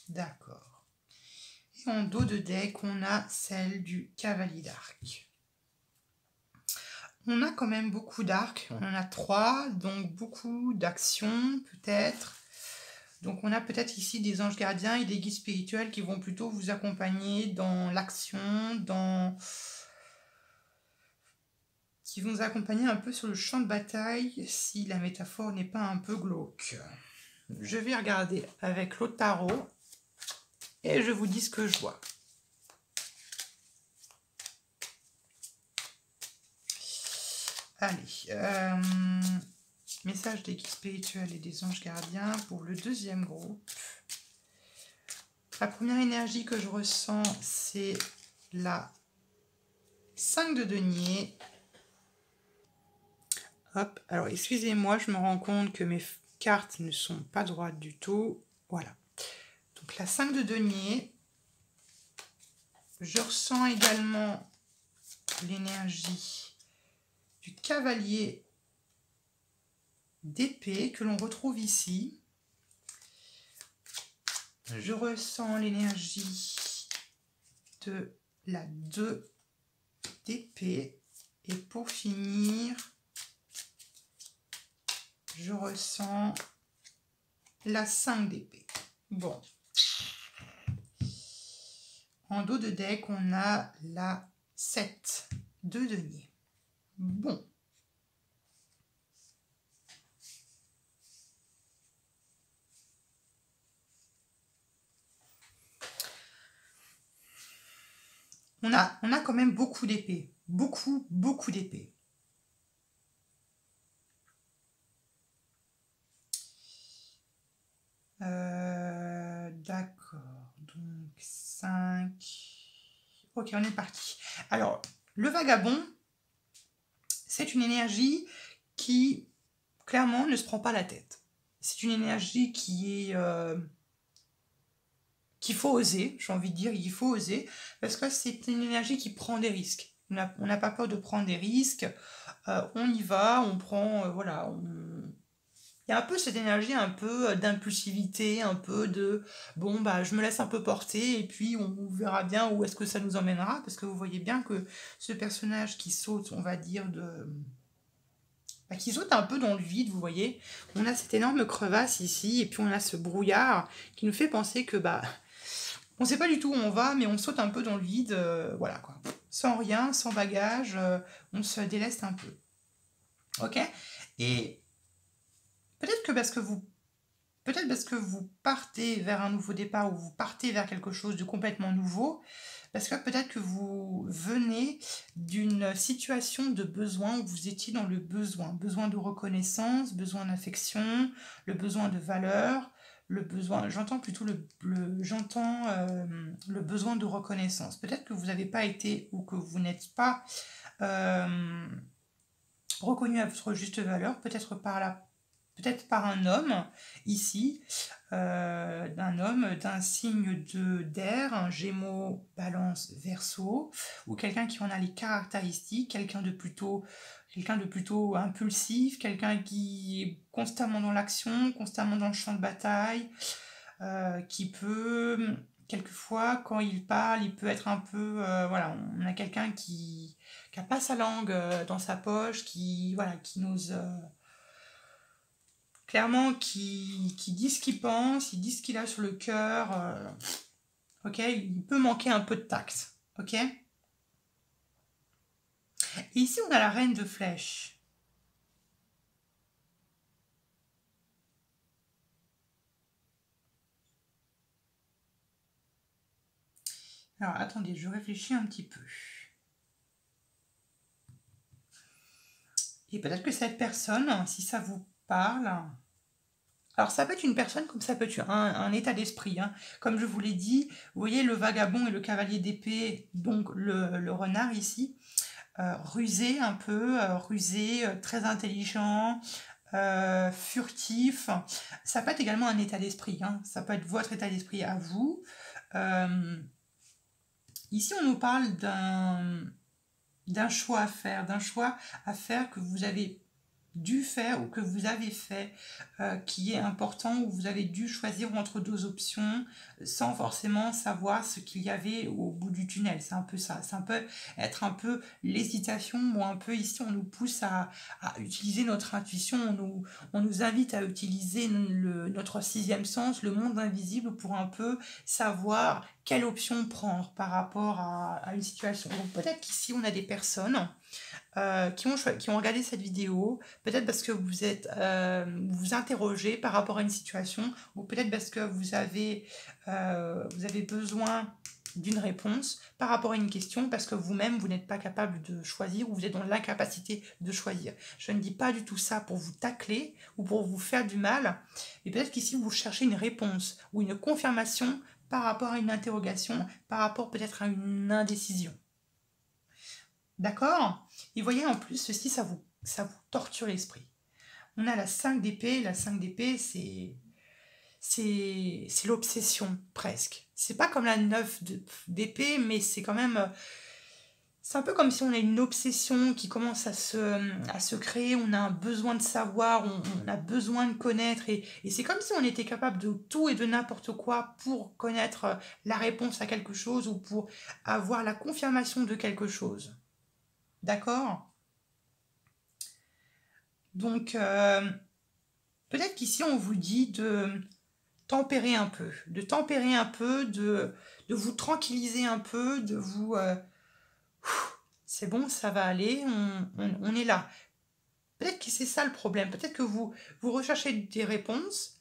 D'accord. Et en dos de deck, on a celle du cavalier d'arc. On a quand même beaucoup d'arcs. On en a 3, donc beaucoup d'actions peut-être. Donc on a peut-être ici des anges gardiens et des guides spirituels qui vont plutôt vous accompagner dans l'action, qui vont vous accompagner un peu sur le champ de bataille si la métaphore n'est pas un peu glauque. Je vais regarder avec l'autre tarot et je vous dis ce que je vois. Allez, message des guides spirituels et des anges gardiens pour le deuxième groupe. La première énergie que je ressens, c'est la 5 de denier. Hop, alors excusez-moi, je me rends compte que mes cartes ne sont pas droites du tout. Voilà. Donc la 5 de denier. Je ressens également l'énergie du cavalier d'épée que l'on retrouve ici. Je ressens l'énergie de la 2 d'épée. Et pour finir, je ressens la 5 d'épée. Bon. En dos de deck, on a la 7 de denier. Bon. On a quand même beaucoup d'épées. Beaucoup d'épées. D'accord. Donc 5. Ok, on est parti. Alors, le vagabond, c'est une énergie qui, clairement, ne se prend pas la tête. C'est une énergie qui est... qu'il faut oser, j'ai envie de dire, il faut oser, parce que c'est une énergie qui prend des risques. On n'a pas peur de prendre des risques, on y va, on prend, voilà, Il y a un peu cette énergie, un peu d'impulsivité, un peu de bon, bah, je me laisse un peu porter et puis on verra bien où est-ce que ça nous emmènera. Parce que vous voyez bien que ce personnage qui saute, on va dire, bah, qui saute un peu dans le vide, vous voyez. On a cette énorme crevasse ici et puis on a ce brouillard qui nous fait penser que, bah, on sait pas du tout où on va, mais on saute un peu dans le vide, voilà quoi. Sans rien, sans bagage, on se déleste un peu. Ok. Et peut-être que parce que vous peut-être parce que vous partez vers un nouveau départ ou vous partez vers quelque chose de complètement nouveau, parce que peut-être que vous venez d'une situation de besoin où vous étiez dans le besoin, besoin de reconnaissance, besoin d'affection, le besoin de valeur, le besoin, j'entends plutôt le besoin de reconnaissance. Peut-être que vous n'avez pas été ou que vous n'êtes pas euh, reconnu à votre juste valeur, peut-être par un homme ici, d'un signe d'air, un Gémeaux, Balance, Verseau, ou quelqu'un qui en a les caractéristiques, quelqu'un de plutôt impulsif, quelqu'un qui est constamment dans l'action, constamment dans le champ de bataille, qui peut quelquefois quand il parle, il peut être un peu voilà, on a quelqu'un qui n'a pas sa langue dans sa poche, qui voilà, qui n'ose clairement qui dit ce qu'il pense, il dit ce qu'il a sur le cœur. Ok, il peut manquer un peu de tact. Ok. Et ici, on a la reine de flèches. Alors, attendez, je réfléchis un petit peu. Et peut-être que cette personne, si ça vous parle, alors ça peut être une personne comme ça peut être un état d'esprit. Hein. Comme je vous l'ai dit, vous voyez le vagabond et le cavalier d'épée, donc le renard ici, rusé un peu, rusé, très intelligent, furtif. Ça peut être également un état d'esprit. Hein. Ça peut être votre état d'esprit à vous. Ici, on nous parle d'un choix à faire que vous avez dû faire ou que vous avez fait qui est important, où vous avez dû choisir entre deux options sans forcément savoir ce qu'il y avait au bout du tunnel. C'est un peu ça, c'est un peu être un peu l'hésitation, ou un peu ici on nous pousse à utiliser notre intuition, on nous invite à utiliser notre sixième sens, le monde invisible, pour un peu savoir quelle option prendre par rapport à une situation. Donc peut-être qu'ici on a des personnes qui ont regardé cette vidéo, peut-être parce que vous vous interrogez par rapport à une situation, ou peut-être parce que vous avez besoin d'une réponse par rapport à une question, parce que vous-même, vous n'êtes pas capable de choisir, ou vous êtes dans l'incapacité de choisir. Je ne dis pas du tout ça pour vous tacler, ou pour vous faire du mal, mais peut-être qu'ici, vous cherchez une réponse, ou une confirmation par rapport à une interrogation, par rapport peut-être à une indécision. D'accord? Et voyez, en plus, ceci, ça vous torture l'esprit. On a la 5 d'épée. La 5 d'épée, c'est l'obsession, presque. C'est pas comme la 9 d'épée, mais c'est quand même... C'est un peu comme si on a une obsession qui commence à se créer, on a un besoin de savoir, on a besoin de connaître, et c'est comme si on était capable de tout et de n'importe quoi pour connaître la réponse à quelque chose, ou pour avoir la confirmation de quelque chose. D'accord? Donc, peut-être qu'ici, on vous dit de tempérer un peu, de vous tranquilliser un peu, de vous... c'est bon, ça va aller, on est là. Peut-être que c'est ça le problème, peut-être que vous recherchez des réponses,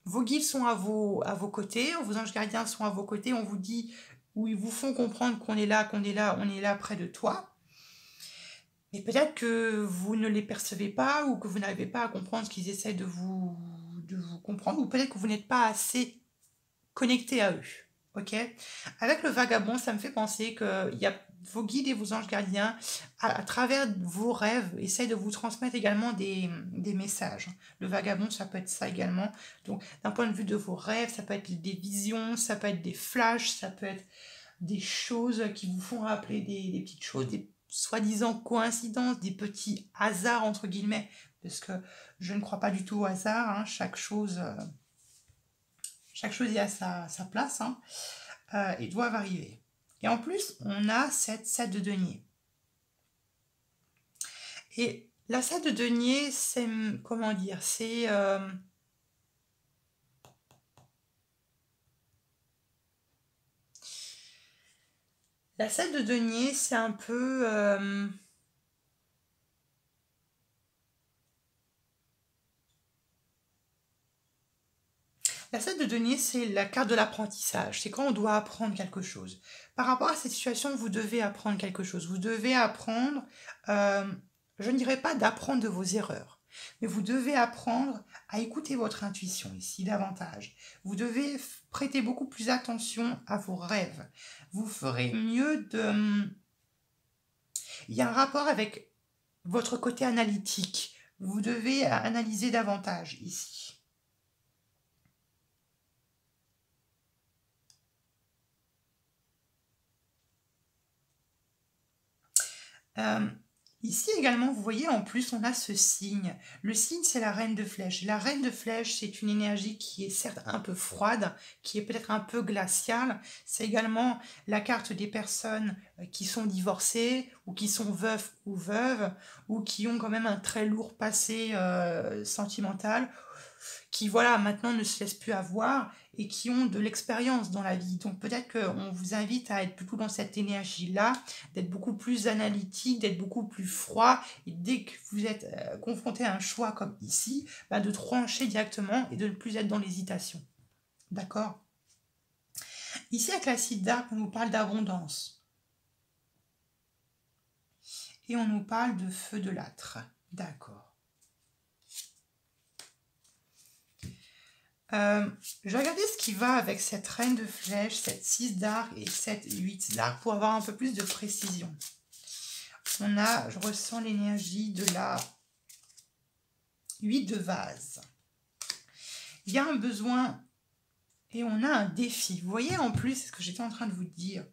vos guides sont à vos côtés, vos anges gardiens sont à vos côtés, on vous dit, ou ils vous font comprendre qu'on est là, on est là près de toi. Mais peut-être que vous ne les percevez pas, ou que vous n'arrivez pas à comprendre ce qu'ils essaient de vous comprendre, ou peut-être que vous n'êtes pas assez connecté à eux. Ok? Avec le vagabond, ça me fait penser que il y a vos guides et vos anges gardiens, à travers vos rêves, essayent de vous transmettre également des messages. Le vagabond, ça peut être ça également. Donc, d'un point de vue de vos rêves, ça peut être des visions, ça peut être des flashs, ça peut être des choses qui vous font rappeler des petites choses, des soi-disant coïncidences, des petits hasards entre guillemets, parce que je ne crois pas du tout au hasard, hein, chaque chose y a sa place, hein, et doivent arriver. Et en plus, on a cette 7 de denier. Et la 7 de denier, c'est, comment dire, c'est... la 7 de denier, c'est un peu... la 7 de denier, c'est la carte de l'apprentissage. C'est quand on doit apprendre quelque chose. Par rapport à cette situation, vous devez apprendre quelque chose. Vous devez apprendre, je ne dirais pas d'apprendre de vos erreurs, mais vous devez apprendre à écouter votre intuition ici davantage. Vous devez prêter beaucoup plus attention à vos rêves. Vous ferez mieux de... Il y a un rapport avec votre côté analytique. Vous devez analyser davantage ici. Ici également, vous voyez, en plus, on a ce signe. Le signe, c'est la reine de flèche. La reine de flèche, c'est une énergie qui est certes un peu froide, qui est peut-être un peu glaciale. C'est également la carte des personnes qui sont divorcées, ou qui sont veufs ou veuves, ou qui ont quand même un très lourd passé sentimental, qui, voilà, maintenant ne se laissent plus avoir et qui ont de l'expérience dans la vie. Donc peut-être qu'on vous invite à être plutôt dans cette énergie-là, d'être beaucoup plus analytique, d'être beaucoup plus froid, et dès que vous êtes confronté à un choix comme ici, bah, de trancher directement et de ne plus être dans l'hésitation. D'accord? Ici, avec la cide d'arc, on nous parle d'abondance. Et on nous parle de feu de l'âtre. D'accord. Je vais regarder ce qui va avec cette reine de flèche, cette 6 d'arc et cette 8 d'arc pour avoir un peu plus de précision. Je ressens l'énergie de la 8 de vase. Il y a un besoin et on a un défi. Vous voyez en plus, c'est ce que j'étais en train de vous dire.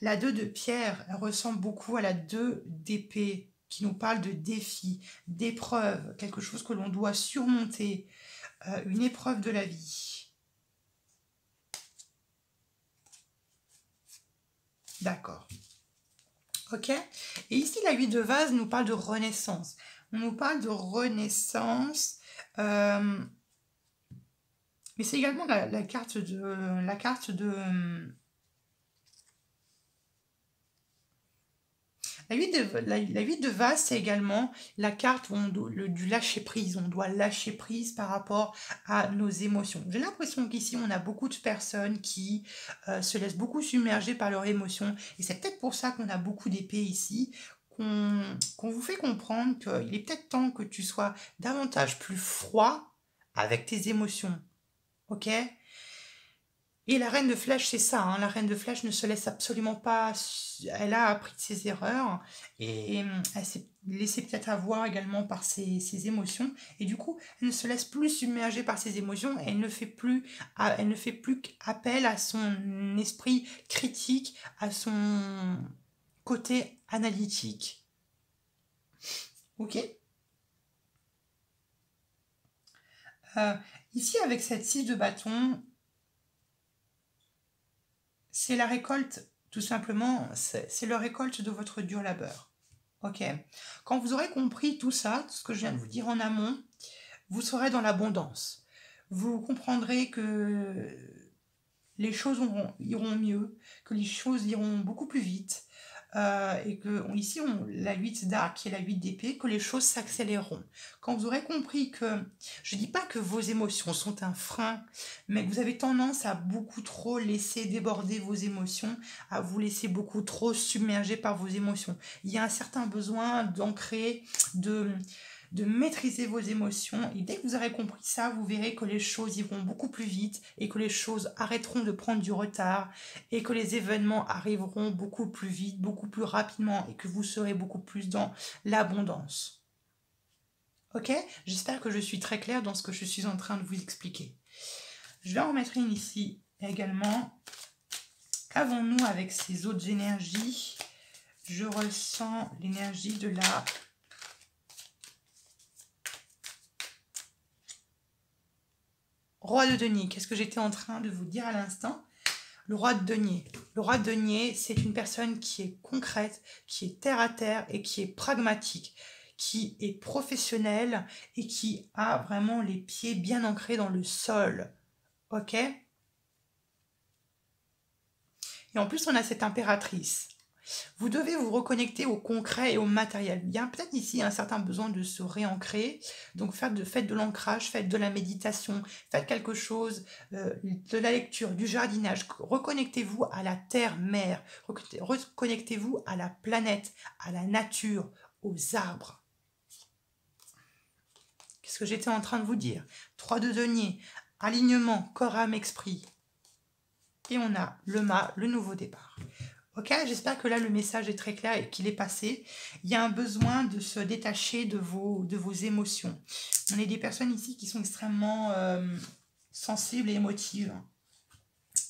La 2 de pierre, elle ressemble beaucoup à la 2 d'épée qui nous parle de défi, d'épreuve, quelque chose que l'on doit surmonter, une épreuve de la vie. D'accord. Ok. Et ici, la 8 de vase nous parle de renaissance. On nous parle de renaissance. Mais c'est également la carte de... La 8 de vase, c'est également la carte du lâcher-prise. On doit lâcher prise par rapport à nos émotions. J'ai l'impression qu'ici, on a beaucoup de personnes qui se laissent beaucoup submerger par leurs émotions. Et c'est peut-être pour ça qu'on a beaucoup d'épées ici, qu'on vous fait comprendre qu'il est peut-être temps que tu sois davantage plus froid avec tes émotions. Ok ? Et la reine de flèche, c'est ça, hein, la reine de flèche ne se laisse absolument pas... Elle a appris de ses erreurs et elle s'est laissée peut-être avoir également par ses émotions. Et du coup, elle ne se laisse plus submerger par ses émotions. Elle ne fait plus appel à son esprit critique, à son côté analytique. Ok. Ici, avec cette 6 de bâton... c'est la récolte, tout simplement, c'est la récolte de votre dur labeur. Ok. Quand vous aurez compris tout ça, tout ce que je viens de vous dire en amont, vous serez dans l'abondance. Vous comprendrez que les choses iront mieux, que les choses iront beaucoup plus vite, et que ici, la 8 d'arc qui est la 8 d'épée, que les choses s'accéléreront. Quand vous aurez compris que, je ne dis pas que vos émotions sont un frein, mais que vous avez tendance à beaucoup trop laisser déborder vos émotions, à vous laisser beaucoup trop submerger par vos émotions. Il y a un certain besoin d'ancrer, de maîtriser vos émotions. Et dès que vous aurez compris ça, vous verrez que les choses iront beaucoup plus vite et que les choses arrêteront de prendre du retard et que les événements arriveront beaucoup plus vite, beaucoup plus rapidement et que vous serez beaucoup plus dans l'abondance. Ok ? J'espère que je suis très claire dans ce que je suis en train de vous expliquer. Je vais en mettre une ici également. Qu'avons-nous avec ces autres énergies ? Je ressens l'énergie de la Roi de denier, qu'est-ce que j'étais en train de vous dire à l'instant? Le roi de denier. Le roi de denier, c'est une personne qui est concrète, qui est terre à terre et qui est pragmatique, qui est professionnelle et qui a vraiment les pieds bien ancrés dans le sol. Ok? Et en plus, on a cette impératrice. Vous devez vous reconnecter au concret et au matériel. Il y a peut-être ici un certain besoin de se réancrer. Donc faites de l'ancrage, faites de la méditation, faites quelque chose, de la lecture, du jardinage. Reconnectez-vous à la terre-mère. Reconnectez-vous à la planète, à la nature, aux arbres. Qu'est-ce que j'étais en train de vous dire? 3 de denier, alignement, corps, âme, esprit. Et on a le mât, le nouveau départ. Ok, j'espère que là le message est très clair et qu'il est passé. Il y a un besoin de se détacher de vos émotions. On est des personnes ici qui sont extrêmement sensibles et émotives.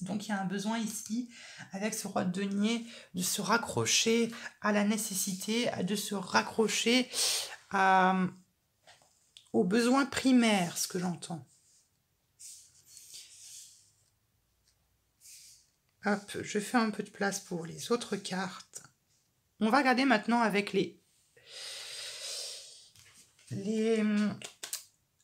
Donc il y a un besoin ici, avec ce roi de denier, de se raccrocher à la nécessité, de se raccrocher aux besoins primaires, ce que j'entends. Hop, je fais un peu de place pour les autres cartes. On va regarder maintenant avec je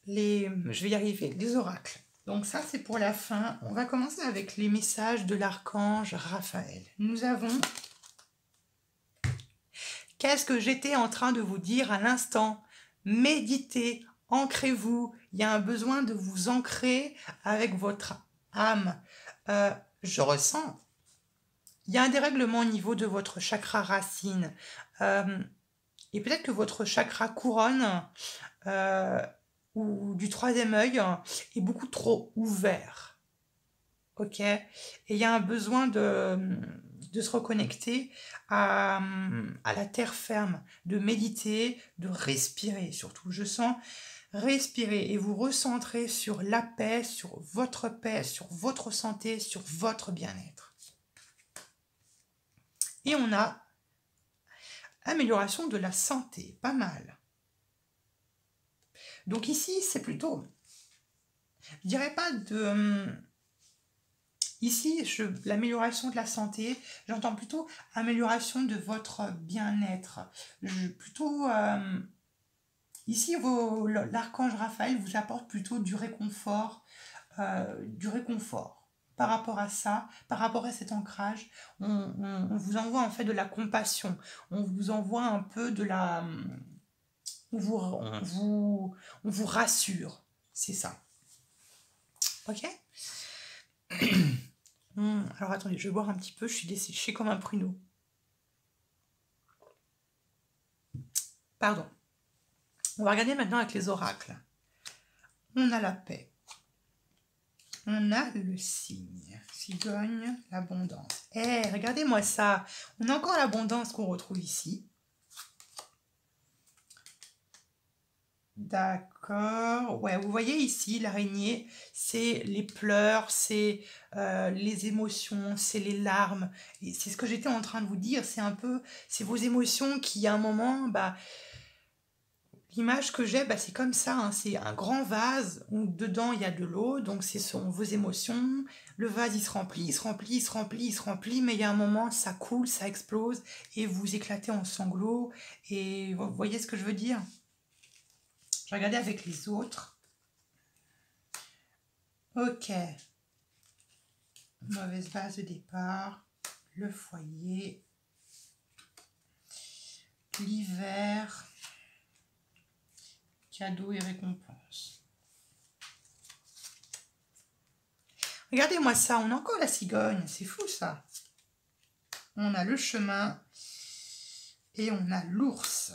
vais y arriver, les oracles. Donc ça, c'est pour la fin. On va commencer avec les messages de l'archange Raphaël. Nous avons... Qu'est-ce que j'étais en train de vous dire à l'instant? Méditez, ancrez-vous. Il y a un besoin de vous ancrer avec votre âme. Je ressens. Il y a un dérèglement au niveau de votre chakra racine. Et peut-être que votre chakra couronne ou du troisième œil est beaucoup trop ouvert. Ok? Et il y a un besoin de se reconnecter à la terre ferme, de méditer, de respirer surtout. Je sens respirer et vous recentrer sur la paix, sur votre santé, sur votre bien-être. Et on a amélioration de la santé, pas mal. Donc ici, c'est plutôt, je dirais pas de... Ici, l'amélioration de la santé, j'entends plutôt amélioration de votre bien-être. Plutôt, ici, l'archange Raphaël vous apporte plutôt du réconfort. Par rapport à ça, par rapport à cet ancrage, on vous envoie en fait de la compassion, on vous envoie un peu de la... On vous rassure, c'est ça. Ok? Alors attendez, je vais boire un petit peu, je suis desséchée comme un pruneau. Pardon. On va regarder maintenant avec les oracles. On a la paix. On a le cygne, cigogne, l'abondance. Eh, regardez-moi ça. On a encore l'abondance qu'on retrouve ici. D'accord. Ouais, vous voyez ici, l'araignée, c'est les pleurs, c'est les émotions, c'est les larmes. Et c'est ce que j'étais en train de vous dire. C'est vos émotions qui, à un moment, l'image que j'ai, c'est comme ça, hein, c'est un grand vase où dedans il y a de l'eau, donc ce sont vos émotions. Le vase il se remplit, il se remplit, il se remplit, il se remplit, mais il y a un moment ça coule, ça explose et vous éclatez en sanglots. Et vous voyez ce que je veux dire? Je vais regarder avec les autres. Ok. Mauvaise base de départ, le foyer, l'hiver. Cadeaux et récompenses. Regardez-moi ça, on a encore la cigogne, c'est fou ça. On a le chemin et on a l'ours.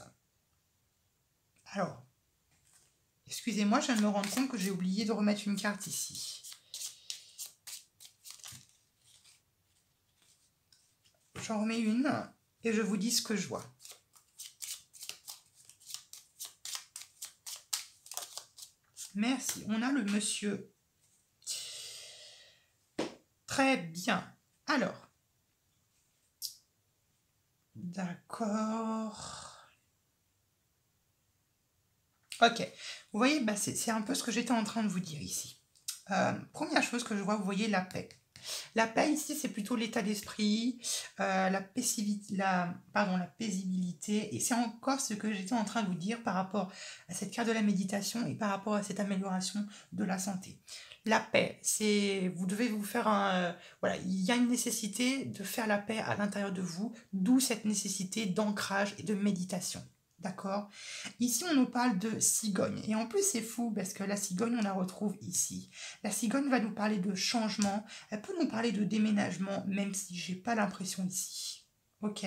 Alors, excusez-moi, je viens de me rendre compte que j'ai oublié de remettre une carte ici. J'en remets une et je vous dis ce que je vois. Merci. On a le monsieur. Très bien. Alors. D'accord. Ok. Vous voyez, c'est un peu ce que j'étais en train de vous dire ici. Première chose que je vois, vous voyez la paix. La paix ici, c'est plutôt l'état d'esprit, la paisibilité. Et c'est encore ce que j'étais en train de vous dire par rapport à cette carte de la méditation et par rapport à cette amélioration de la santé. La paix, c'est, vous devez vous faire voilà, il y a une nécessité de faire la paix à l'intérieur de vous, d'où cette nécessité d'ancrage et de méditation. D'accord? Ici, on nous parle de cigogne. Et en plus, c'est fou parce que la cigogne, on la retrouve ici. La cigogne va nous parler de changement. Elle peut nous parler de déménagement, même si j'ai pas l'impression ici. Ok?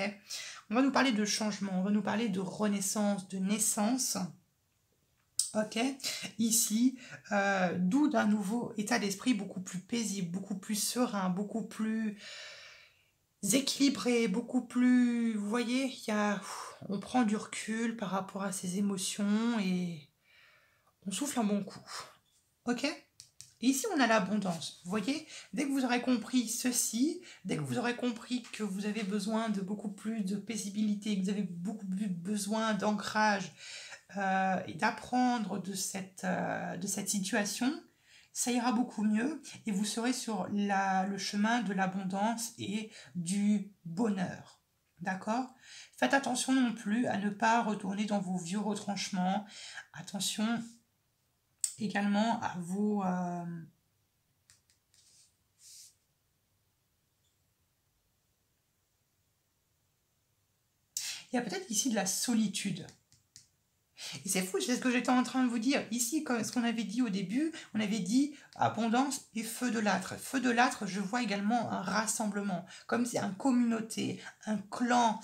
On va nous parler de changement. On va nous parler de renaissance, de naissance. Ok? Ici, d'où d'un nouveau état d'esprit beaucoup plus paisible, beaucoup plus serein, beaucoup plus équilibré, beaucoup plus... Vous voyez, on prend du recul par rapport à ses émotions et on souffle un bon coup. Ok? Et ici, on a l'abondance. Vous voyez, dès que vous aurez compris ceci, dès que vous aurez compris que vous avez besoin de beaucoup plus de paisibilité, que vous avez beaucoup plus besoin d'ancrage et d'apprendre de cette situation, ça ira beaucoup mieux et vous serez sur le chemin de l'abondance et du bonheur. D'accord? Faites attention non plus à ne pas retourner dans vos vieux retranchements. Attention également à vos... Il y a peut-être ici de la solitude. Et c'est fou, c'est ce que j'étais en train de vous dire. Ici, ce qu'on avait dit au début, on avait dit abondance et feu de l'âtre. Feu de l'âtre, je vois également un rassemblement, comme si une communauté, un clan,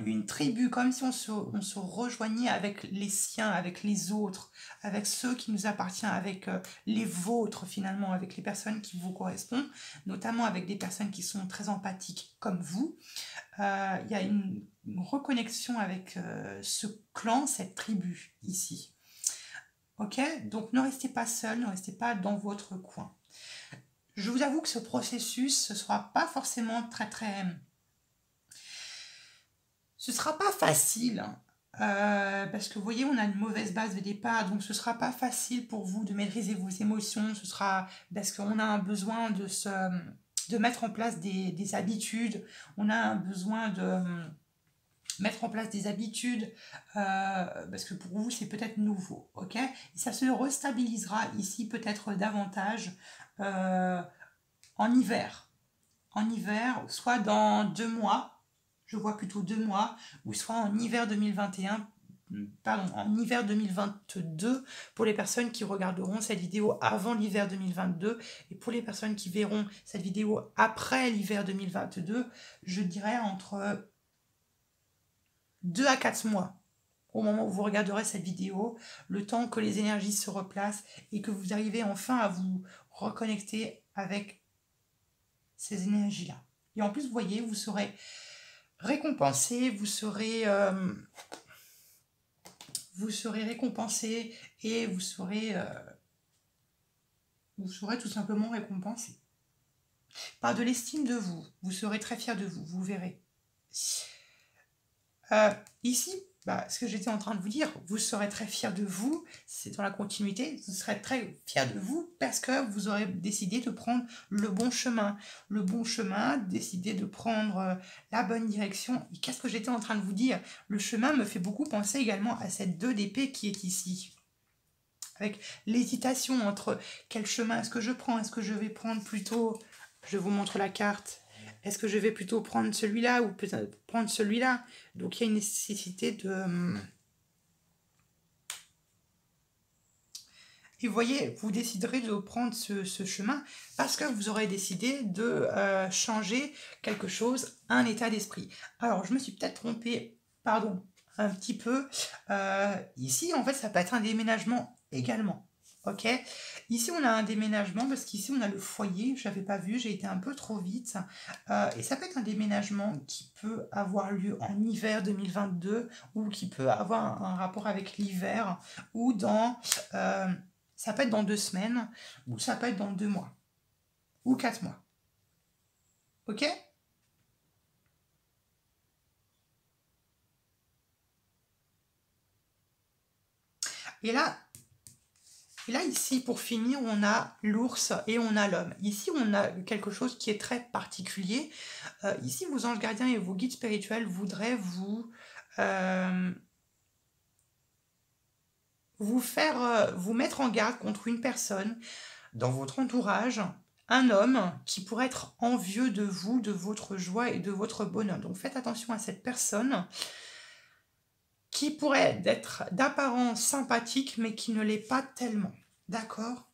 une tribu, comme si on se rejoignait avec les siens, avec les autres, avec ceux qui nous appartiennent, avec les vôtres finalement, avec les personnes qui vous correspondent, notamment avec des personnes qui sont très empathiques comme vous. Il y a une reconnexion avec ce clan, cette tribu ici. Ok? Donc ne restez pas seul, ne restez pas dans votre coin. Je vous avoue que ce processus, ce ne sera pas forcément ce sera pas facile. Parce que vous voyez, on a une mauvaise base de départ, donc ce ne sera pas facile pour vous de maîtriser vos émotions. Ce sera parce qu'on a un besoin de mettre en place des habitudes. On a un besoin de mettre en place des habitudes parce que pour vous c'est peut-être nouveau, ok? Et ça se restabilisera ici peut-être davantage en hiver, soit dans 2 mois, je vois plutôt 2 mois, ou soit en hiver 2021, pardon, en hiver 2022 pour les personnes qui regarderont cette vidéo avant l'hiver 2022 et pour les personnes qui verront cette vidéo après l'hiver 2022, je dirais entre 2 à 4 mois au moment où vous regarderez cette vidéo, le temps que les énergies se replacent et que vous arrivez enfin à vous reconnecter avec ces énergies-là. Et en plus, vous voyez, vous serez récompensé, vous serez récompensé et vous serez tout simplement récompensé. Par de l'estime de vous, vous serez très fier de vous, vous verrez. Ici, ce que j'étais en train de vous dire, vous serez très fiers de vous, c'est dans la continuité, vous serez très fiers de vous parce que vous aurez décidé de prendre le bon chemin. Le bon chemin, décider de prendre la bonne direction. Et qu'est-ce que j'étais en train de vous dire? Le chemin me fait beaucoup penser également à cette 2 d'épée qui est ici. Avec l'hésitation entre quel chemin est-ce que je prends? Est-ce que je vais prendre plutôt, je vous montre la carte, est-ce que je vais plutôt prendre celui-là ou peut-être prendre celui-là? Donc il y a une nécessité de... Et vous voyez, vous déciderez de prendre ce chemin parce que vous aurez décidé de changer quelque chose, un état d'esprit. Alors, je me suis peut-être trompée, pardon, un petit peu. Ici, en fait, ça peut être un déménagement également. Ok? Ici, on a un déménagement parce qu'ici, on a le foyer. Je n'avais pas vu, j'ai été un peu trop vite. Et ça peut être un déménagement qui peut avoir lieu en hiver 2022 ou qui peut avoir un rapport avec l'hiver ou dans... ça peut être dans 2 semaines, ou ça peut être dans 2 mois, ou 4 mois. Ok? Et là, Puis là, ici, pour finir, on a l'ours et on a l'homme. Ici, on a quelque chose qui est très particulier. Ici, vos anges gardiens et vos guides spirituels voudraient vous mettre en garde contre une personne dans votre entourage, un homme qui pourrait être envieux de vous, de votre joie et de votre bonheur. Donc faites attention à cette personne qui pourrait être d'apparence sympathique, mais qui ne l'est pas tellement. D'accord?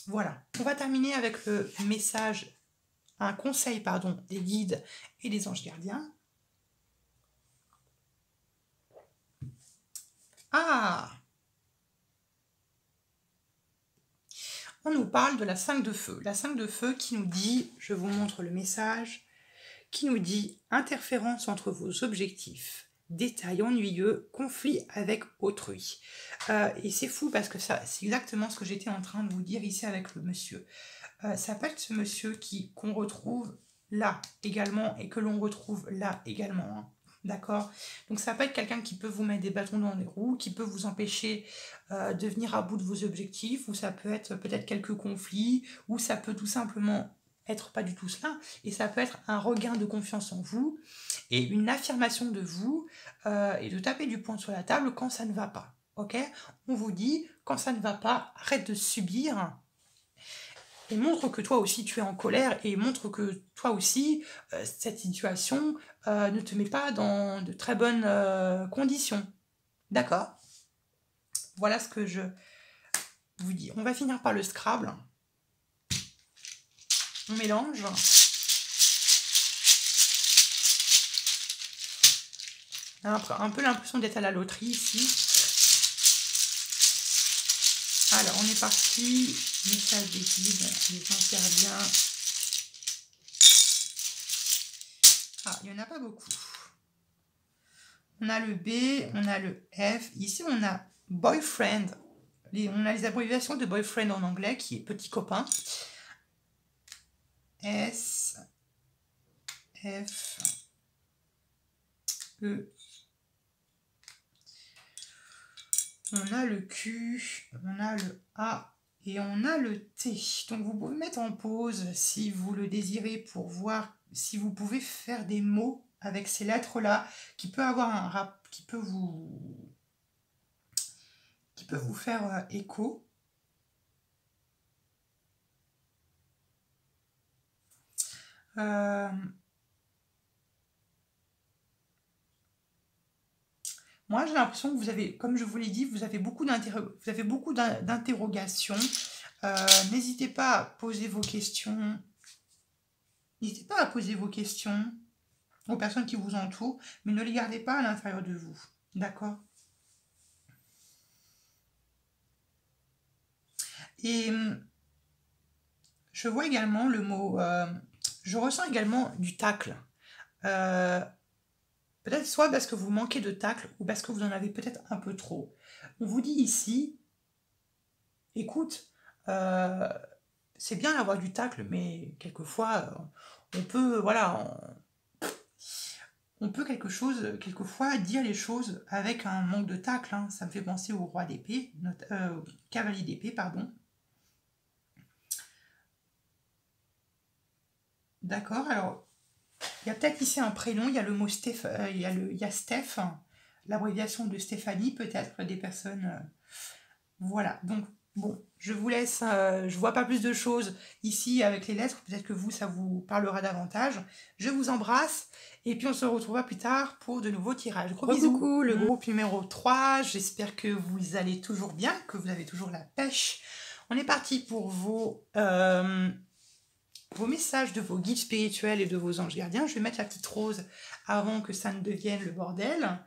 Voilà. On va terminer avec le message, un conseil, pardon, des guides et des anges gardiens. Ah! On nous parle de la 5 de feu. La 5 de feu qui nous dit, je vous montre le message, qui nous dit interférence entre vos objectifs, détails ennuyeux, conflit avec autrui. Et c'est fou parce que ça, c'est exactement ce que j'étais en train de vous dire ici avec le monsieur. Ça peut être ce monsieur qu'on retrouve là également et que l'on retrouve là également. Hein. D'accord? Donc ça peut être quelqu'un qui peut vous mettre des bâtons dans les roues, qui peut vous empêcher de venir à bout de vos objectifs, ou ça peut être peut-être quelques conflits, ou ça peut tout simplement être pas du tout cela, et ça peut être un regain de confiance en vous, et une affirmation de vous, et de taper du poing sur la table quand ça ne va pas. Ok? On vous dit, quand ça ne va pas, arrête de subir, et montre que toi aussi tu es en colère, et montre que toi aussi, cette situation ne te met pas dans de très bonnes conditions. D'accord? Voilà ce que je vous dis. On va finir par le Scrabble. On mélange. On a un peu l'impression d'être à la loterie ici. Alors, on est parti. Message des guides, les anges gardiens. Ah, il n'y en a pas beaucoup. On a le B, on a le F. Ici, on a boyfriend. On a les abréviations de boyfriend en anglais, qui est petit copain. S, F, E. On a le Q, on a le A et on a le T. Donc vous pouvez mettre en pause si vous le désirez pour voir si vous pouvez faire des mots avec ces lettres-là qui peut avoir un rap, qui peut vous faire écho. Moi, j'ai l'impression que vous avez, comme je vous l'ai dit, vous avez beaucoup d'interrogations. N'hésitez pas à poser vos questions. N'hésitez pas à poser vos questions aux personnes qui vous entourent, mais ne les gardez pas à l'intérieur de vous. D'accord? Et je vois également le mot... je ressens également du tacle. Peut-être soit parce que vous manquez de tacle ou parce que vous en avez peut-être un peu trop. On vous dit ici, écoute, c'est bien d'avoir du tacle, mais quelquefois, on peut, voilà, on peut quelquefois dire les choses avec un manque de tacle. Hein. Ça me fait penser au roi d'épée, cavalier d'épée, pardon. D'accord, alors... Il y a peut-être ici un prénom, il y a le mot Steph, il y a Steph, l'abréviation de Stéphanie, peut-être des personnes. Voilà, donc bon, je vous laisse, je vois pas plus de choses ici avec les lettres, peut-être que vous, ça vous parlera davantage. Je vous embrasse, et puis on se retrouvera plus tard pour de nouveaux tirages. Gros bisous. Coucou, le groupe numéro 3, j'espère que vous allez toujours bien, que vous avez toujours la pêche. On est parti pour vos messages de vos guides spirituels et de vos anges gardiens. Je vais mettre la petite rose avant que ça ne devienne le bordel.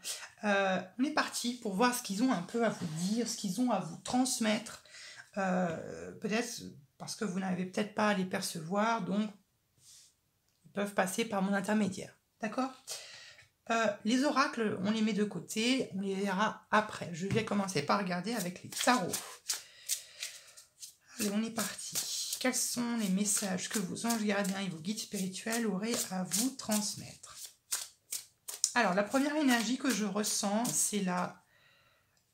On est parti pour voir ce qu'ils ont un peu à vous dire, ce qu'ils ont à vous transmettre. Peut-être parce que vous n'avez peut-être pas à les percevoir, donc ils peuvent passer par mon intermédiaire. D'accord ? Les oracles, on les met de côté, on les verra après. Je vais commencer par regarder avec les tarots. Allez, on est parti. Quels sont les messages que vos anges gardiens et vos guides spirituels auraient à vous transmettre? Alors, la première énergie que je ressens, c'est la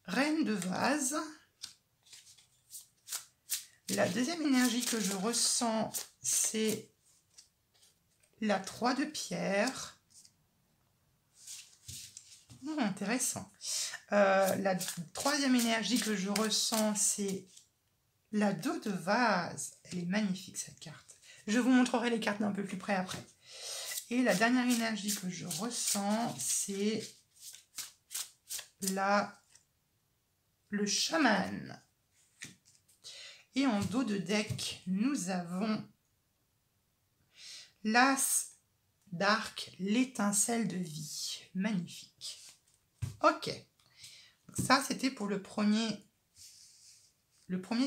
reine de vase. La deuxième énergie que je ressens, c'est la 3 de pierre. Intéressant. La troisième énergie que je ressens, c'est la 2 de vase. Elle est magnifique cette carte. Je vous montrerai les cartes d'un peu plus près après. Et la dernière énergie que je ressens, c'est le chaman. Et en dos de deck, nous avons l'as d'arc, l'étincelle de vie. Magnifique. Ok. Ça, c'était pour le premier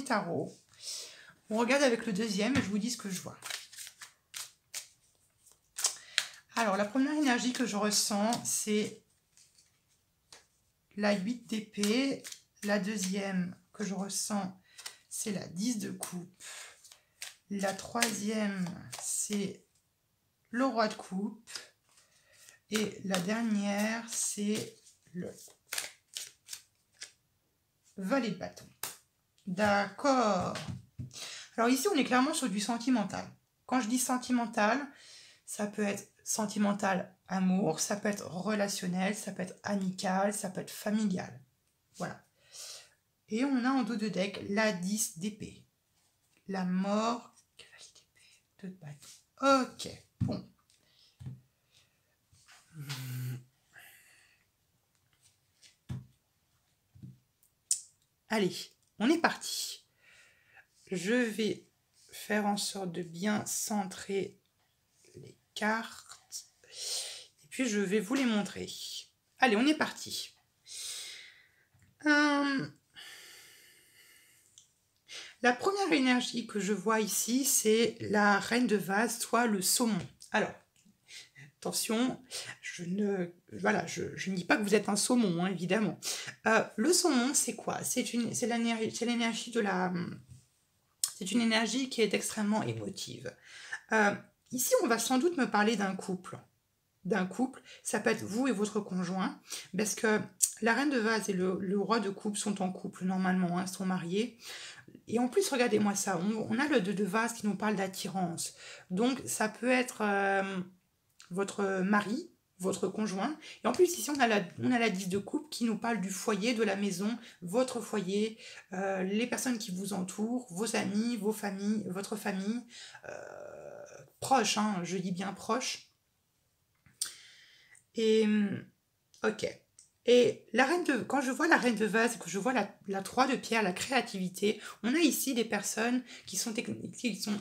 tarot. On regarde avec le deuxième et je vous dis ce que je vois. Alors, la première énergie que je ressens, c'est la 8 d'épée. La deuxième que je ressens, c'est la 10 de coupe. La troisième, c'est le roi de coupe. Et la dernière, c'est le valet de bâton. D'accord. Alors ici, on est clairement sur du sentimental. Quand je dis sentimental, ça peut être sentimental amour, ça peut être relationnel, ça peut être amical, ça peut être familial. Voilà. Et on a en dos de deck la 10 d'épée. La mort, cavalier d'épée, 2 de bâton. Ok, bon. Allez, on est parti. Je vais faire en sorte de bien centrer les cartes. Et puis, je vais vous les montrer. Allez, on est parti. La première énergie que je vois ici, c'est la reine de vase, soit le saumon. Alors, attention, je ne dis pas que vous êtes un saumon, hein, évidemment. Le saumon, c'est quoi? C'est l'énergie de la... C'est une énergie qui est extrêmement émotive. Ici, on va sans doute me parler d'un couple. Ça peut être vous et votre conjoint, parce que la reine de vase et le roi de coupe sont en couple normalement, hein, sont mariés. Et en plus, regardez-moi ça, on a le 2 de vase qui nous parle d'attirance. Donc, ça peut être votre mari, votre conjoint. Et en plus, ici, on a la 10 de coupe qui nous parle du foyer, de la maison, votre foyer, les personnes qui vous entourent, vos amis, vos familles, votre famille, proche, hein, je dis bien proche. Et, ok. Et quand je vois la reine de vase, que je vois la 3 de pierre, la créativité, on a ici des personnes qui sont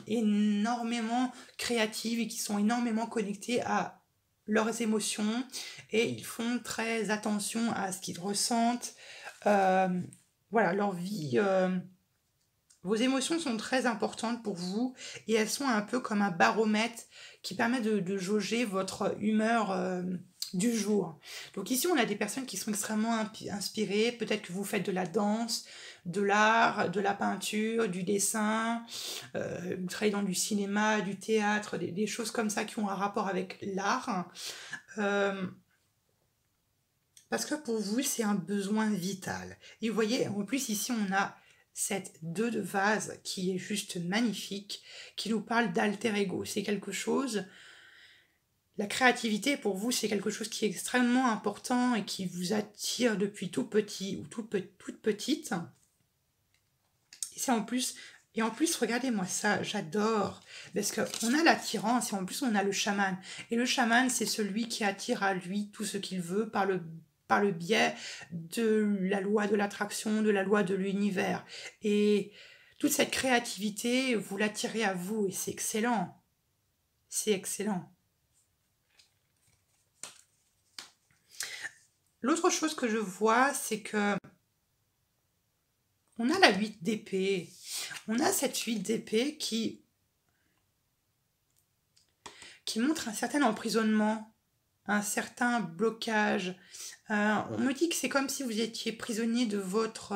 énormément créatives et qui sont énormément connectées à leurs émotions et ils font très attention à ce qu'ils ressentent. Voilà, leur vie. Vos émotions sont très importantes pour vous et elles sont un peu comme un baromètre qui permet de jauger votre humeur du jour. Donc ici, on a des personnes qui sont extrêmement inspirées. Peut-être que vous faites de la danse, de l'art, de la peinture, du dessin, vous travaillez dans du cinéma, du théâtre, des choses comme ça qui ont un rapport avec l'art. Parce que pour vous, c'est un besoin vital. Et vous voyez, en plus, ici, on a cette 2 de vase qui est juste magnifique, qui nous parle d'alter ego. C'est quelque chose... La créativité, pour vous, c'est quelque chose qui est extrêmement important et qui vous attire depuis tout petit ou toute petite. Et en plus, regardez-moi ça, j'adore. Parce qu'on a l'attirance et en plus, on a le chaman. Et le chaman, c'est celui qui attire à lui tout ce qu'il veut par le biais de la loi de l'attraction, de la loi de l'univers. Et toute cette créativité, vous l'attirez à vous et c'est excellent. C'est excellent. L'autre chose que je vois, c'est que on a la 8 d'épée. On a cette 8 d'épée qui montre un certain emprisonnement, un certain blocage. On me dit que c'est comme si vous étiez prisonnier de votre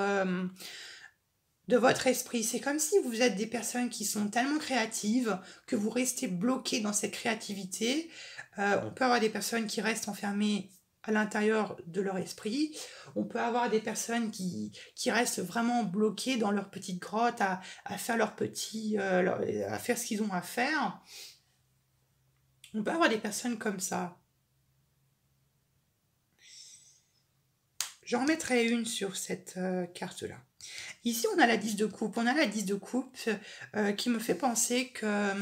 esprit. C'est comme si vous êtes des personnes qui sont tellement créatives que vous restez bloqués dans cette créativité. On peut avoir des personnes qui restent enfermées à l'intérieur de leur esprit. On peut avoir des personnes qui restent vraiment bloquées dans leur petite grotte à faire à faire ce qu'ils ont à faire. On peut avoir des personnes comme ça. J'en mettrai une sur cette carte-là. Ici, on a la 10 de coupe. On a la 10 de coupe qui me fait penser que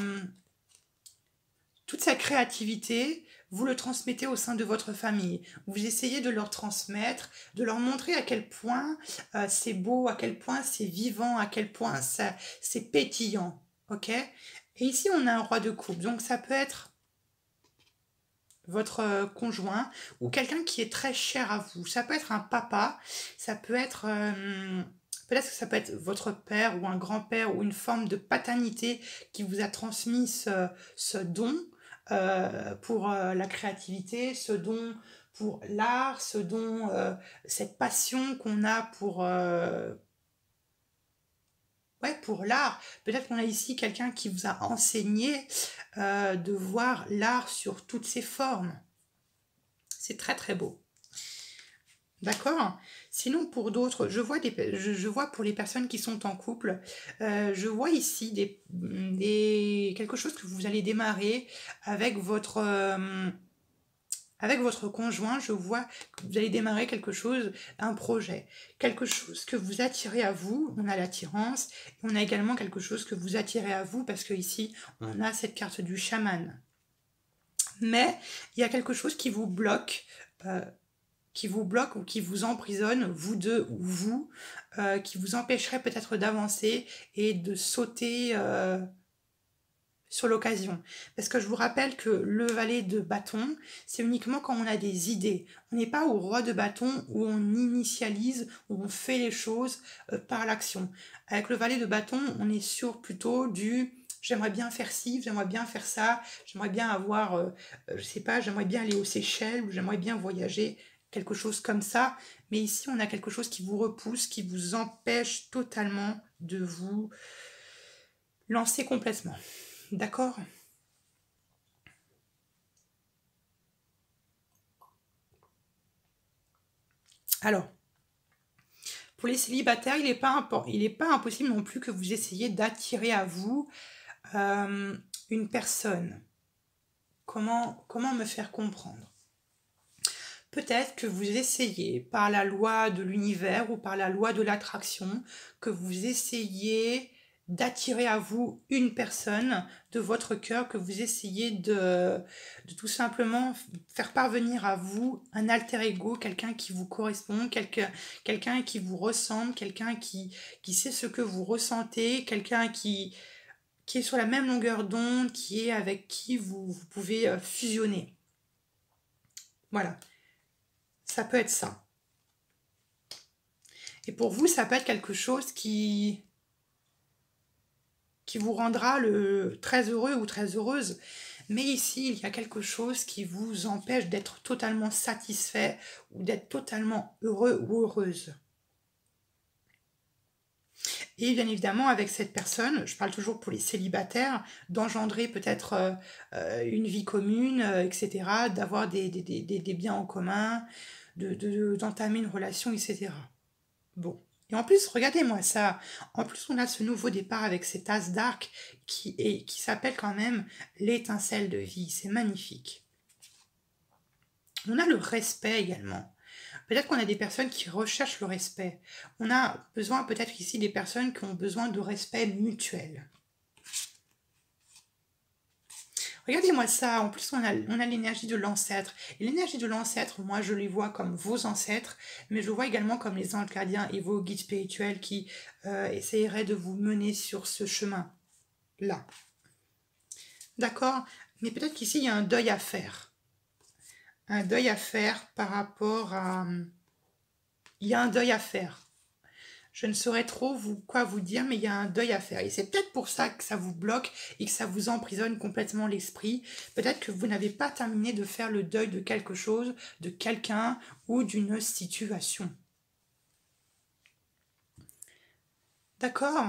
toute sa créativité, vous le transmettez au sein de votre famille. Vous essayez de leur transmettre, de leur montrer à quel point c'est beau, à quel point c'est vivant, à quel point c'est pétillant. Ok? Et ici, on a un roi de coupe. Donc, ça peut être votre conjoint ou quelqu'un qui est très cher à vous. Ça peut être un papa, ça peut être... peut-être que ça peut être votre père ou un grand-père ou une forme de paternité qui vous a transmis ce don pour la créativité, ce don pour l'art, ce don, cette passion qu'on a pour l'art. Peut-être qu'on a ici quelqu'un qui vous a enseigné de voir l'art sur toutes ses formes. C'est très très beau. D'accord? Sinon, pour d'autres, je vois pour les personnes qui sont en couple, je vois ici quelque chose que vous allez démarrer avec votre conjoint. Je vois que vous allez démarrer quelque chose, un projet, quelque chose que vous attirez à vous. On a l'attirance, et on a également quelque chose que vous attirez à vous, parce que ici, on a cette carte du chaman. Mais il y a quelque chose qui vous bloque, ou qui vous emprisonne, vous deux ou vous, qui vous empêcherait peut-être d'avancer et de sauter sur l'occasion. Parce que je vous rappelle que le valet de bâton, c'est uniquement quand on a des idées. On n'est pas au roi de bâton où on initialise, où on fait les choses par l'action. Avec le valet de bâton, on est sur plutôt du... J'aimerais bien faire ci, j'aimerais bien faire ça, j'aimerais bien avoir, je sais pas, j'aimerais bien aller aux Seychelles, ou j'aimerais bien voyager, quelque chose comme ça. Mais ici, on a quelque chose qui vous repousse, qui vous empêche totalement de vous lancer complètement. D'accord? Alors, pour les célibataires, il n'est pas impossible non plus que vous essayiez d'attirer à vous une personne. Comment me faire comprendre? Peut-être que vous essayez, par la loi de l'univers ou par la loi de l'attraction, que vous essayez d'attirer à vous une personne de votre cœur, que vous essayez de tout simplement faire parvenir à vous un alter ego, quelqu'un qui vous correspond, quelqu'un qui vous ressemble, quelqu'un qui sait ce que vous ressentez, quelqu'un qui est sur la même longueur d'onde, avec qui vous pouvez fusionner. Voilà. Ça peut être ça. Et pour vous, ça peut être quelque chose qui vous rendra très heureux ou très heureuse. Mais ici, il y a quelque chose qui vous empêche d'être totalement satisfait ou d'être totalement heureux ou heureuse. Et bien évidemment, avec cette personne, je parle toujours pour les célibataires, d'engendrer peut-être une vie commune, etc., d'avoir des biens en commun, d'entamer une relation, etc. Bon. Et en plus, regardez-moi ça. En plus, on a ce nouveau départ avec cet as d'arc qui s'appelle quand même l'étincelle de vie. C'est magnifique. On a le respect également. Peut-être qu'on a des personnes qui recherchent le respect. On a besoin peut-être ici des personnes qui ont besoin de respect mutuel. Regardez-moi ça, en plus on a l'énergie de l'ancêtre. Et l'énergie de l'ancêtre, moi je les vois comme vos ancêtres, mais je vois également comme les anges gardiens et vos guides spirituels qui essaieraient de vous mener sur ce chemin-là. D'accord? Mais peut-être qu'ici il y a un deuil à faire. Un deuil à faire par rapport à... Il y a un deuil à faire. Je ne saurais trop quoi vous dire, mais il y a un deuil à faire. Et c'est peut-être pour ça que ça vous bloque et que ça vous emprisonne complètement l'esprit. Peut-être que vous n'avez pas terminé de faire le deuil de quelque chose, de quelqu'un ou d'une situation. D'accord?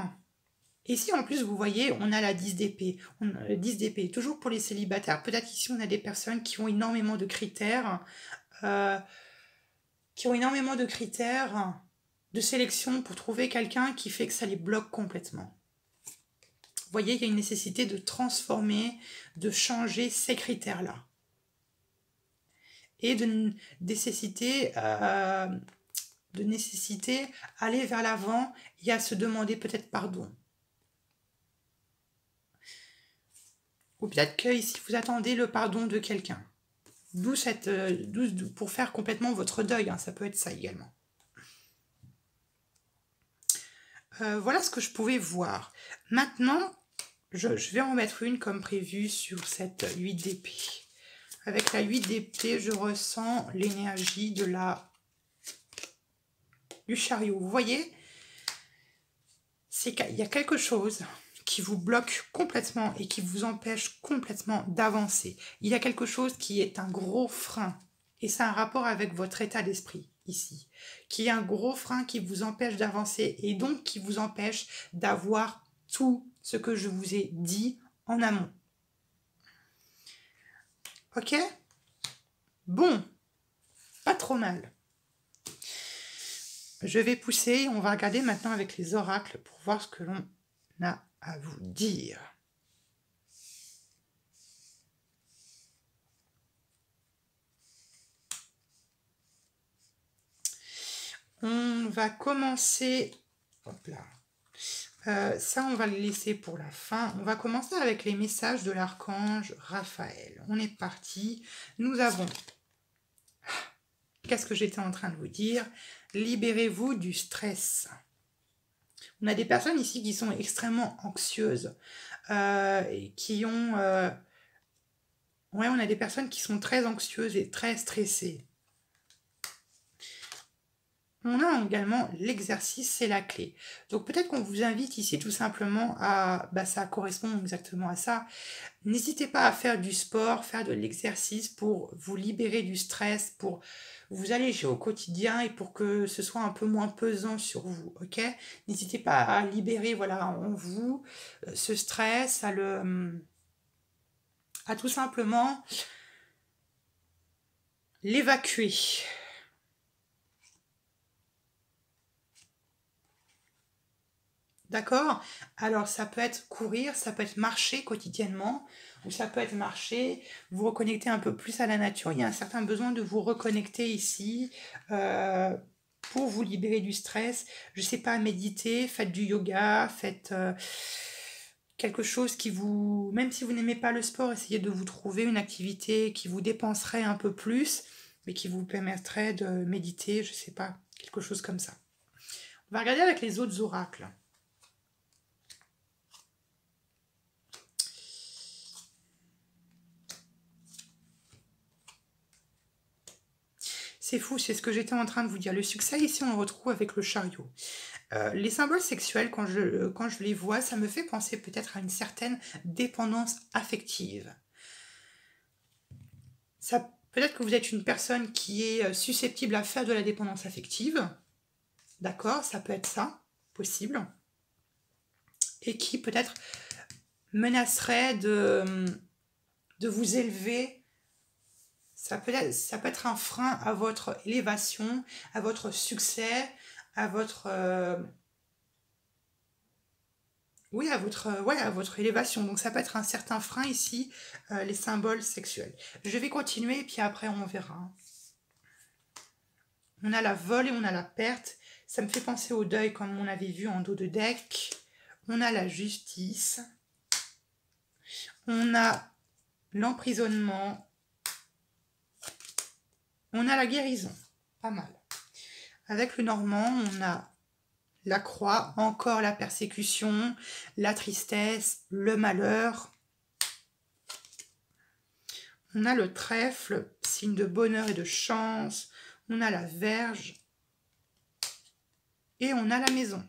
Et si en plus vous voyez, on a la 10 d'épée. 10 d'épée, toujours pour les célibataires. Peut-être ici on a des personnes qui ont énormément de critères qui ont énormément de critères de sélection pour trouver quelqu'un qui fait que ça les bloque complètement. Vous voyez, il y a une nécessité de transformer, de changer ces critères-là. Et de nécessité aller vers l'avant et à se demander peut-être pardon. Ou peut-être que ici vous attendez le pardon de quelqu'un. D'où pour faire complètement votre deuil, hein, ça peut être ça également. Voilà ce que je pouvais voir. Maintenant, je vais en mettre une comme prévu sur cette 8 d'épée. Avec la 8 d'épée, je ressens l'énergie du chariot. Vous voyez, il y a quelque chose qui vous bloque complètement et qui vous empêche complètement d'avancer. Il y a quelque chose qui est un gros frein. Et c'est un rapport avec votre état d'esprit ici. Qui est un gros frein qui vous empêche d'avancer et donc qui vous empêche d'avoir tout ce que je vous ai dit en amont. Ok? Bon, pas trop mal. Je vais pousser, on va regarder maintenant avec les oracles pour voir ce que l'on a à vous dire. On va commencer, hop là, ça on va le laisser pour la fin. On va commencer avec les messages de l'archange Raphaël. On est parti, nous avons, qu'est-ce que j'étais en train de vous dire? Libérez-vous du stress. On a des personnes ici qui sont extrêmement anxieuses, et qui ont... ouais, on a des personnes qui sont très anxieuses et très stressées. On a également l'exercice, c'est la clé. Donc peut-être qu'on vous invite ici tout simplement à... Bah, ça correspond exactement à ça. N'hésitez pas à faire du sport, faire de l'exercice pour vous libérer du stress, pour vous alléger au quotidien et pour que ce soit un peu moins pesant sur vous, ok? N'hésitez pas à libérer, voilà, en vous ce stress, à tout simplement l'évacuer. D'accord? Alors, ça peut être courir, ça peut être marcher quotidiennement, ou ça peut être marcher, vous reconnecter un peu plus à la nature. Il y a un certain besoin de vous reconnecter ici pour vous libérer du stress. Je ne sais pas, méditer, faites du yoga, faites quelque chose qui vous... Même si vous n'aimez pas le sport, essayez de vous trouver une activité qui vous dépenserait un peu plus, mais qui vous permettrait de méditer, je ne sais pas, quelque chose comme ça. On va regarder avec les autres oracles. C'est fou, c'est ce que j'étais en train de vous dire. Le succès, ici, on le retrouve avec le chariot. Les symboles sexuels, quand je les vois, ça me fait penser peut-être à une certaine dépendance affective. Peut-être que vous êtes une personne qui est susceptible à faire de la dépendance affective. D'accord, ça peut être ça, possible. Et qui peut-être menacerait de vous élever. Ça peut être un frein à votre élévation, à votre succès, à votre... oui, à votre élévation. Donc ça peut être un certain frein ici, les symboles sexuels. Je vais continuer et puis après on verra. On a la vol et on a la perte. Ça me fait penser au deuil comme on avait vu en dos de deck. On a la justice. On a l'emprisonnement. On a la guérison. Pas mal. Avec le normand, on a la croix, encore la persécution, la tristesse, le malheur. On a le trèfle, signe de bonheur et de chance. On a la verge. Et on a la maison.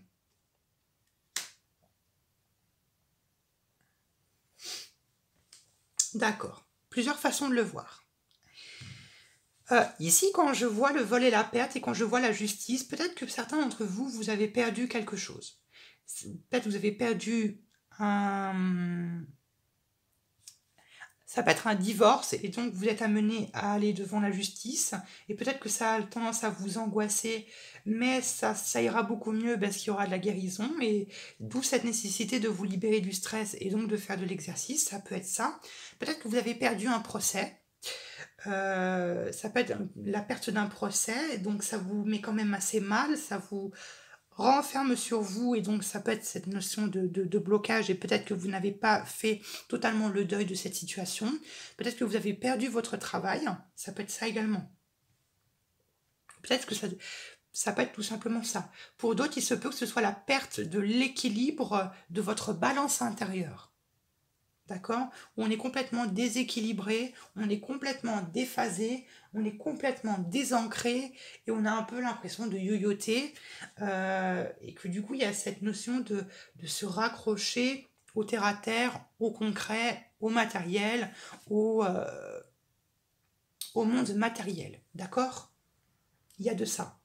D'accord. Plusieurs façons de le voir. Ici, quand je vois le vol et la perte et quand je vois la justice, peut-être que certains d'entre vous, vous avez perdu quelque chose. Peut-être que vous avez perdu un Ça peut être un divorce et donc vous êtes amené à aller devant la justice et peut-être que ça a tendance à vous angoisser, mais ça ira beaucoup mieux parce qu'il y aura de la guérison et d'où cette nécessité de vous libérer du stress et donc de faire de l'exercice, ça peut être ça. Peut-être que vous avez perdu un procès, ça peut être la perte d'un procès, donc ça vous met quand même assez mal, ça vous renferme sur vous et donc ça peut être cette notion de blocage et peut-être que vous n'avez pas fait totalement le deuil de cette situation. Peut-être que vous avez perdu votre travail, ça peut être ça également. Peut-être que ça peut être tout simplement ça. Pour d'autres, il se peut que ce soit la perte de l'équilibre de votre balance intérieure. D'accord? On est complètement déséquilibré, on est complètement déphasé, on est complètement désancré et on a un peu l'impression de yoyoter et que du coup il y a cette notion de se raccrocher au terre-à-terre, au concret, au matériel, au monde matériel. D'accord? Il y a de ça.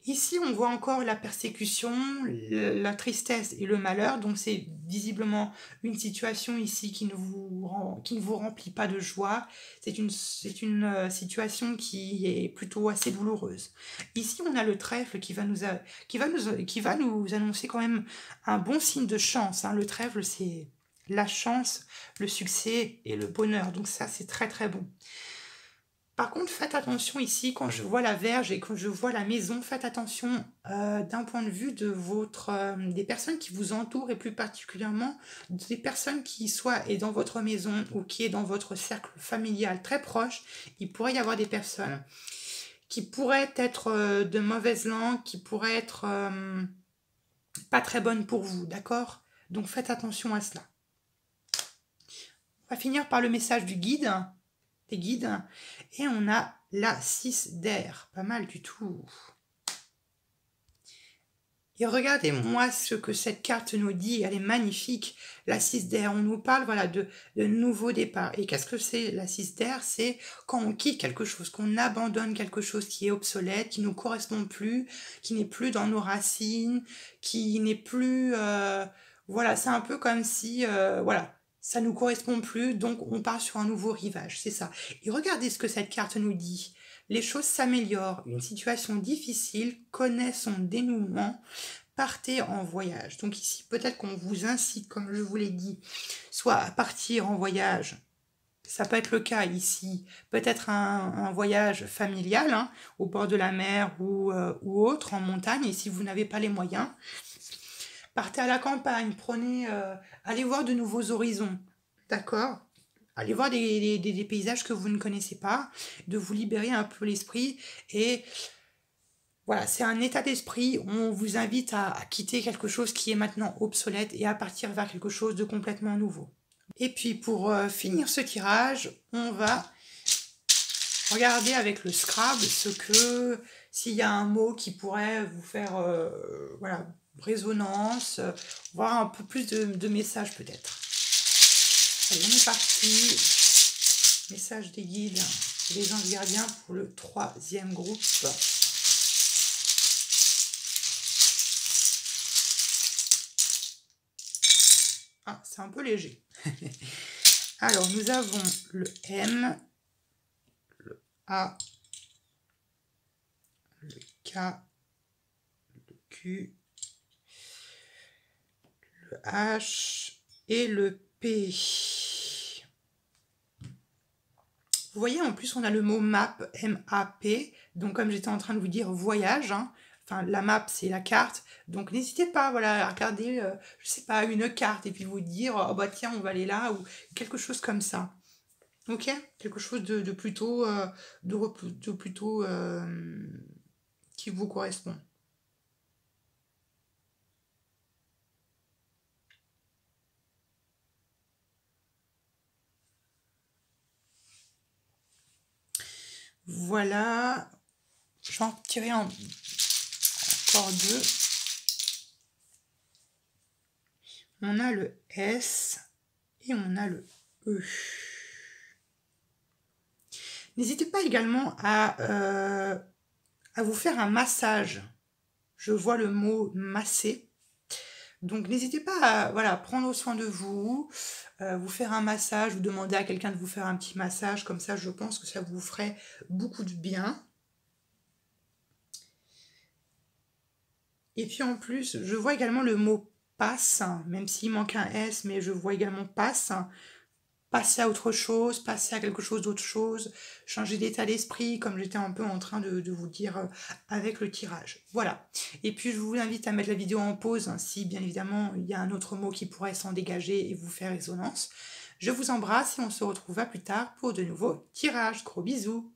Ici, on voit encore la persécution, la tristesse et le malheur. Donc, c'est visiblement une situation ici qui ne vous remplit pas de joie. C'est une situation qui est plutôt assez douloureuse. Ici, on a le trèfle qui va nous annoncer quand même un bon signe de chance, hein. Le trèfle, c'est la chance, le succès et le bonheur. Donc, ça, c'est très, très bon. Par contre, faites attention ici, quand je vois la Vierge et quand je vois la maison, faites attention d'un point de vue de des personnes qui vous entourent et plus particulièrement des personnes qui soient dans votre maison ou qui est dans votre cercle familial très proche. Il pourrait y avoir des personnes qui pourraient être de mauvaise langue, qui pourraient être pas très bonnes pour vous, d'accord? Donc faites attention à cela. On va finir par le message du guide, des guides, et on a la 6 d'air, pas mal du tout. Et regardez-moi ce que cette carte nous dit, elle est magnifique, la 6 d'air, on nous parle voilà, de nouveaux départs. Et qu'est-ce que c'est la 6 d'air? C'est quand on quitte quelque chose, qu'on abandonne quelque chose qui est obsolète, qui ne nous correspond plus, qui n'est plus dans nos racines, qui n'est plus... voilà, c'est un peu comme si... voilà, ça nous correspond plus, donc on part sur un nouveau rivage, c'est ça. Et regardez ce que cette carte nous dit. Les choses s'améliorent, une situation difficile connaît son dénouement, partez en voyage. Donc ici, peut-être qu'on vous incite, comme je vous l'ai dit, soit à partir en voyage, ça peut être le cas ici, peut-être un voyage familial, hein, au bord de la mer ou autre, en montagne, et si vous n'avez pas les moyens, partez à la campagne, allez voir de nouveaux horizons, d'accord? Allez voir des paysages que vous ne connaissez pas, de vous libérer un peu l'esprit. Et voilà, c'est un état d'esprit où on vous invite à quitter quelque chose qui est maintenant obsolète et à partir vers quelque chose de complètement nouveau. Et puis pour finir ce tirage, on va regarder avec le Scrabble s'il y a un mot qui pourrait vous faire voilà, résonance, voir un peu plus de messages peut-être. Allez, on est parti. Message des guides et des anges gardiens pour le 3e groupe. Ah, c'est un peu léger. Alors, nous avons le M, le A, le K, le Q, le H et le P. Vous voyez, en plus, on a le mot map, M-A-P. Donc, comme j'étais en train de vous dire, voyage. Hein. Enfin, la map, c'est la carte. Donc, n'hésitez pas voilà, à regarder, je sais pas, une carte et puis vous dire, oh bah tiens, on va aller là, ou quelque chose comme ça. Ok? Quelque chose de plutôt, plutôt qui vous correspond. Voilà. J'en tirerai encore 2. On a le S et on a le E. N'hésitez pas également à vous faire un massage. Je vois le mot masser. Donc n'hésitez pas à voilà, prendre soin de vous, vous faire un massage, vous demander à quelqu'un de vous faire un petit massage, comme ça je pense que ça vous ferait beaucoup de bien. Et puis en plus, je vois également le mot passe, même s'il manque un S, mais je vois également passe. Passer à autre chose, passer à quelque chose d'autre chose, changer d'état d'esprit, comme j'étais un peu en train de vous dire avec le tirage. Voilà. Et puis je vous invite à mettre la vidéo en pause, si bien évidemment il y a un autre mot qui pourrait s'en dégager et vous faire résonance. Je vous embrasse et on se retrouve à plus tard pour de nouveaux tirages. Gros bisous.